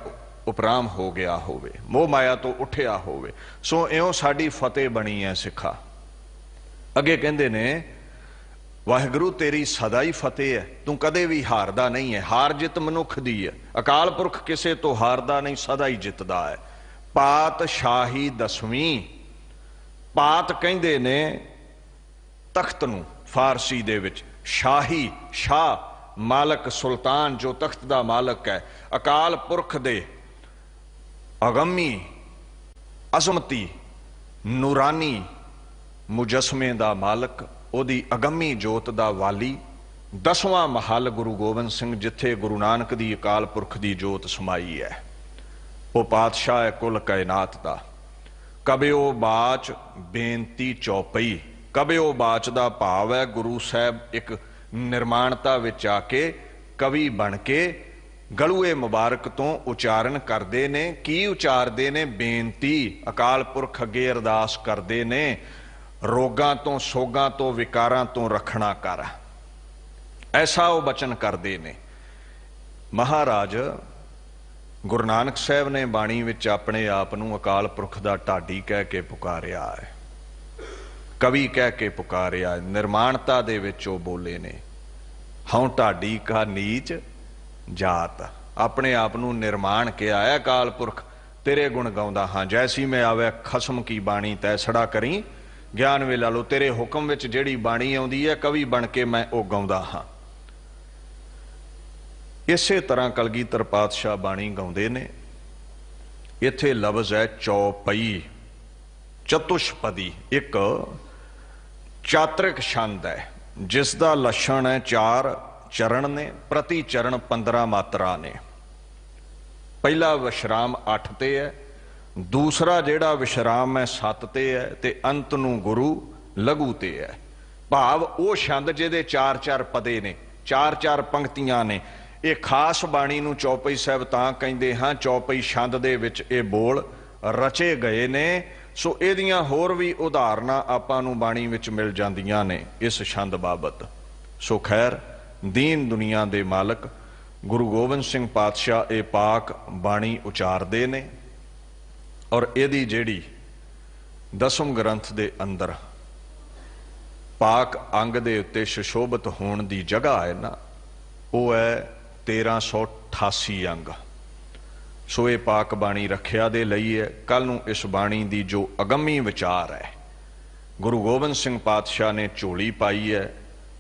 उपराम हो गया होवे, मोह माया तो उठिया होवे। सो इउं साडी फतेह बनी है सिखा। अगे कहंदे ने वाहिगुरू तेरी सदा ही फतेह है, तू कदे भी हारदा नहीं है। हार जित मनुख दी है, अकाल पुरख किसे तो हारदा नहीं, सदा ही जितदा है। पातशाही दसवीं, पात कहंदे ने तख्त नूं फारसी दे विच, शाही शाह मालक सुल्तान जो तख्त दा मालक है। अकाल पुरख दे अगमी ਅਜ਼ਮਤੀ ਨੂਰਾਨੀ ਮੁਜਸਮੇ ਦਾ ਮਾਲਕ, ਉਹਦੀ ਅਗੰਮੀ ਜੋਤ ਦਾ ਵਾਲੀ, 10ਵਾਂ ਮਹੱਲ ਗੁਰੂ ਗੋਬਿੰਦ ਸਿੰਘ, ਜਿੱਥੇ ਗੁਰੂ ਨਾਨਕ ਦੀ ਅਕਾਲ ਪੁਰਖ ਦੀ ਜੋਤ ਸਮਾਈ ਹੈ। ਉਹ ਪਾਤਸ਼ਾਹ ਹੈ ਕੁੱਲ ਕਾਇਨਾਤ ਦਾ। ਕਬਿਓ ਬਾਚ ਬੇਨਤੀ ਚੌਪਈ। ਕਬਿਓ ਬਾਚ ਦਾ ਭਾਵ ਹੈ ਗੁਰੂ ਸਾਹਿਬ ਇੱਕ ਨਿਰਮਾਣਤਾ ਵਿੱਚ ਆ ਕੇ ਕਵੀ ਬਣ ਕੇ ਗਲੂਏ ਮੁਬਾਰਕ ਤੋਂ ਉਚਾਰਨ ਕਰਦੇ ਨੇ। ਕੀ ਉਚਾਰਦੇ ਨੇ? ਬੇਨਤੀ। ਅਕਾਲ ਪੁਰਖ ਅੱਗੇ ਅਰਦਾਸ ਕਰਦੇ ਨੇ, ਰੋਗਾਂ ਤੋਂ, ਸੋਗਾਂ ਤੋਂ, ਵਿਕਾਰਾਂ ਤੋਂ ਰੱਖਣਾ ਕਰ। ਐਸਾ ਉਹ ਬਚਨ ਕਰਦੇ ਨੇ। ਮਹਾਰਾਜ ਗੁਰੂ ਨਾਨਕ ਸਾਹਿਬ ਨੇ ਬਾਣੀ ਵਿੱਚ ਆਪਣੇ ਆਪ ਨੂੰ ਅਕਾਲ ਪੁਰਖ ਦਾ ਢਾਡੀ ਕਹਿ ਕੇ ਪੁਕਾਰਿਆ ਹੈ, ਕਵੀ ਕਹਿ ਕੇ ਪੁਕਾਰਿਆ। ਨਿਰਮਾਣਤਾ ਦੇ ਵਿੱਚ ਉਹ ਬੋਲੇ ਨੇ, ਹਉ ਢਾਡੀ ਕਾ ਨੀਚ ਜਾਤ। ਆਪਣੇ ਆਪ ਨੂੰ ਨਿਰਮਾਣ ਕਿਹਾ ਹੈ ਅਕਾਲ ਪੁਰਖ। ਤੇਰੇ ਗੁਣ ਗਾਉਂਦਾ ਹਾਂ, ਜੈਸੀ ਮੈਂ ਆਵੇ ਖਸਮ ਕੀ ਬਾਣੀ ਤੈਸੜਾ ਕਰੀ। ਗਿਆਨ ਵੇ ਲਾ ਲਓ, ਤੇਰੇ ਹੁਕਮ ਵਿੱਚ ਜਿਹੜੀ ਬਾਣੀ ਆਉਂਦੀ ਹੈ ਕਵੀ ਬਣ ਕੇ ਮੈਂ ਉਹ ਗਾਉਂਦਾ ਹਾਂ। ਇਸੇ ਤਰ੍ਹਾਂ ਕਲਗੀਧਰ ਪਾਤਸ਼ਾਹ ਬਾਣੀ ਗਾਉਂਦੇ ਨੇ। ਇੱਥੇ ਲਫ਼ਜ਼ ਹੈ ਚੌਪਈ, ਚਤੁਸ਼ਪਦੀ, ਇੱਕ ਚਾਤਰਿਕ ਛੰਦ ਹੈ ਜਿਸ ਦਾ ਲੱਛਣ ਹੈ 4 ਚਰਨ ਨੇ, ਪ੍ਰਤੀ ਚਰਨ 15 ਮਾਤਰਾ ਨੇ। ਪਹਿਲਾ ਵਿਸ਼ਰਾਮ 8 ਤੇ ਹੈ, ਦੂਸਰਾ ਜਿਹੜਾ ਵਿਸ਼ਰਾਮ ਹੈ 7 ਤੇ ਹੈ, ਤੇ ਅੰਤ ਨੂੰ ਗੁਰੂ ਲਘੂ ਤੇ ਹੈ। ਭਾਵ ਉਹ ਛੰਦ ਜਿਹਦੇ 4-4 ਪਦੇ ਨੇ, 4-4 ਪੰਕਤੀਆਂ ਨੇ। ਇਹ ਖਾਸ ਬਾਣੀ ਨੂੰ ਚੌਪਈ ਸਾਹਿਬ ਤਾਂ ਕਹਿੰਦੇ ਹਾਂ, ਚੌਪਈ ਛੰਦ ਦੇ ਵਿੱਚ ਇਹ ਬੋਲ ਰਚੇ ਗਏ ਨੇ। ਸੋ ਇਹਦੀਆਂ ਹੋਰ ਵੀ ਉਦਾਹਰਨਾਂ ਆਪਾਂ ਨੂੰ ਬਾਣੀ ਵਿੱਚ ਮਿਲ ਜਾਂਦੀਆਂ ਨੇ ਇਸ ਛੰਦ ਬਾਬਤ। ਸੋ ਖੈਰ, ਦੀਨ ਦੁਨੀਆ ਦੇ ਮਾਲਕ ਗੁਰੂ ਗੋਬਿੰਦ ਸਿੰਘ ਪਾਤਸ਼ਾਹ ਇਹ ਪਾਕ ਬਾਣੀ ਉਚਾਰਦੇ ਨੇ। ਔਰ ਇਹਦੀ ਜਿਹੜੀ 10ਮ ਗ੍ਰੰਥ ਦੇ ਅੰਦਰ ਪਾਕ ਅੰਗ ਦੇ ਉੱਤੇ ਸੁਸ਼ੋਭਿਤ ਹੋਣ ਦੀ ਜਗ੍ਹਾ ਹੈ ਨਾ, ਉਹ ਹੈ 1388 ਅੰਗ। ਸੋ ਇਹ ਪਾਕ ਬਾਣੀ ਰੱਖਿਆ ਦੇ ਲਈ ਹੈ। ਕੱਲ ਨੂੰ ਇਸ ਬਾਣੀ ਦੀ ਜੋ ਅਗੰਮੀ ਵਿਚਾਰ ਹੈ ਗੁਰੂ ਗੋਬਿੰਦ ਸਿੰਘ ਪਾਤਸ਼ਾਹ ਨੇ ਝੋਲੀ ਪਾਈ ਹੈ,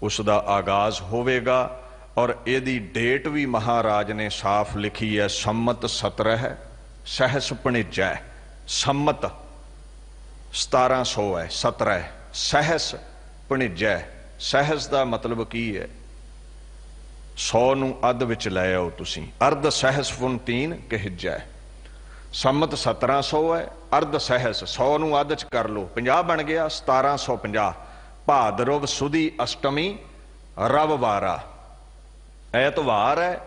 ਉਸ ਦਾ ਆਗਾਜ਼ ਹੋਵੇਗਾ। ਔਰ ਇਹਦੀ ਡੇਟ ਵੀ ਮਹਾਰਾਜ ਨੇ ਸਾਫ਼ ਲਿਖੀ ਹੈ, ਸੰਮਤ 17 ਸਹਿਸ ਭਣਿਜੈ। ਸੰਮਤ 1700 ਹੈ, 17 ਸਹਿਸ ਭਣਿਜੈ। ਸਹਿਸ ਦਾ ਮਤਲਬ ਕੀ ਹੈ? 100 ਨੂੰ ਅੱਧ ਵਿੱਚ ਲੈ ਆਓ ਤੁਸੀਂ। ਅਰਧ ਸਹਿਸ ਫੁਨ 3 ਕਹਿਜੈ। ਸੰਮਤ 1700 ਹੈ, ਅਰਧ ਸਹਿਸ 100 ਨੂੰ ਅੱਧ ਚ ਕਰ ਲਓ, 50 ਬਣ ਗਿਆ, 1750। ਭਾਦਰਵ ਸੁਦੀ ਅਸ਼ਟਮੀ ਰਵਵਾਰਾ, ਐਤਵਾਰ ਹੈ।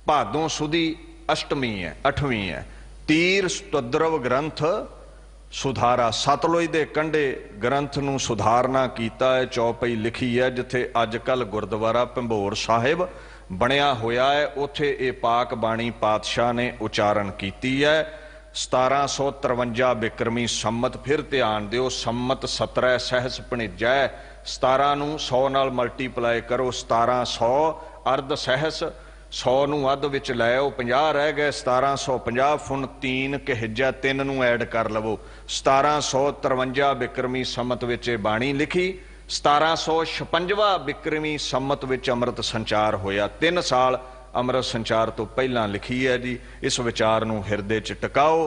ਭਾਦੋਂ ਸੁਦੀ ਅਸ਼ਟਮੀ ਹੈ, 8ਵੀਂ ਹੈ। ਤੀਰ ਸਤੁਦਰਵ ਗ੍ਰੰਥ ਸੁਧਾਰਾ, ਸਤਲੁਜ ਦੇ ਕੰਢੇ ਗ੍ਰੰਥ ਨੂੰ ਸੁਧਾਰਨਾ ਕੀਤਾ ਹੈ। ਚੌਪਈ ਲਿਖੀ ਹੈ ਜਿੱਥੇ ਅੱਜ ਕੱਲ ਗੁਰਦੁਆਰਾ ਭੰਬੋਰ ਸਾਹਿਬ ਬਣਿਆ ਹੋਇਆ ਹੈ, ਉੱਥੇ ਇਹ ਪਾਕ ਬਾਣੀ ਪਾਤਸ਼ਾਹ ਨੇ ਉਚਾਰਨ ਕੀਤੀ ਹੈ। 1753 ਬਿਕਰਮੀ ਸੰਮਤ। ਫਿਰ ਧਿਆਨ ਦਿਓ, ਸੰਮਤ 17 ਸਹਿਸ ਭਣਿਜੈ। 17 ਨੂੰ 100 ਨਾਲ ਮਲਟੀਪਲਾਈ ਕਰੋ, 1700 ਅਰਧ ਸਹਿਸ। 100 ਨੂੰ ਅੱਧ ਵਿੱਚ ਲੈ ਆਓ, 50 ਰਹਿ ਗਏ, 1750 ਫੁਨ 3 ਕਹਿਜੈ, 3 ਨੂੰ ਐਡ ਕਰ ਲਵੋ। 1753 ਬਿਕਰਮੀ ਸੰਮਤ ਵਿੱਚ ਇਹ ਬਾਣੀ ਲਿਖੀ। 1756 ਬਿਕਰਮੀ ਸੰਮਤ ਵਿੱਚ ਅੰਮ੍ਰਿਤ ਸੰਚਾਰ ਹੋਇਆ। 3 ਸਾਲ ਅੰਮ੍ਰਿਤ ਸੰਚਾਰ ਤੋਂ ਪਹਿਲਾਂ ਲਿਖੀ ਹੈ ਜੀ। ਇਸ ਵਿਚਾਰ ਨੂੰ ਹਿਰਦੇ 'ਚ ਟਿਕਾਓ।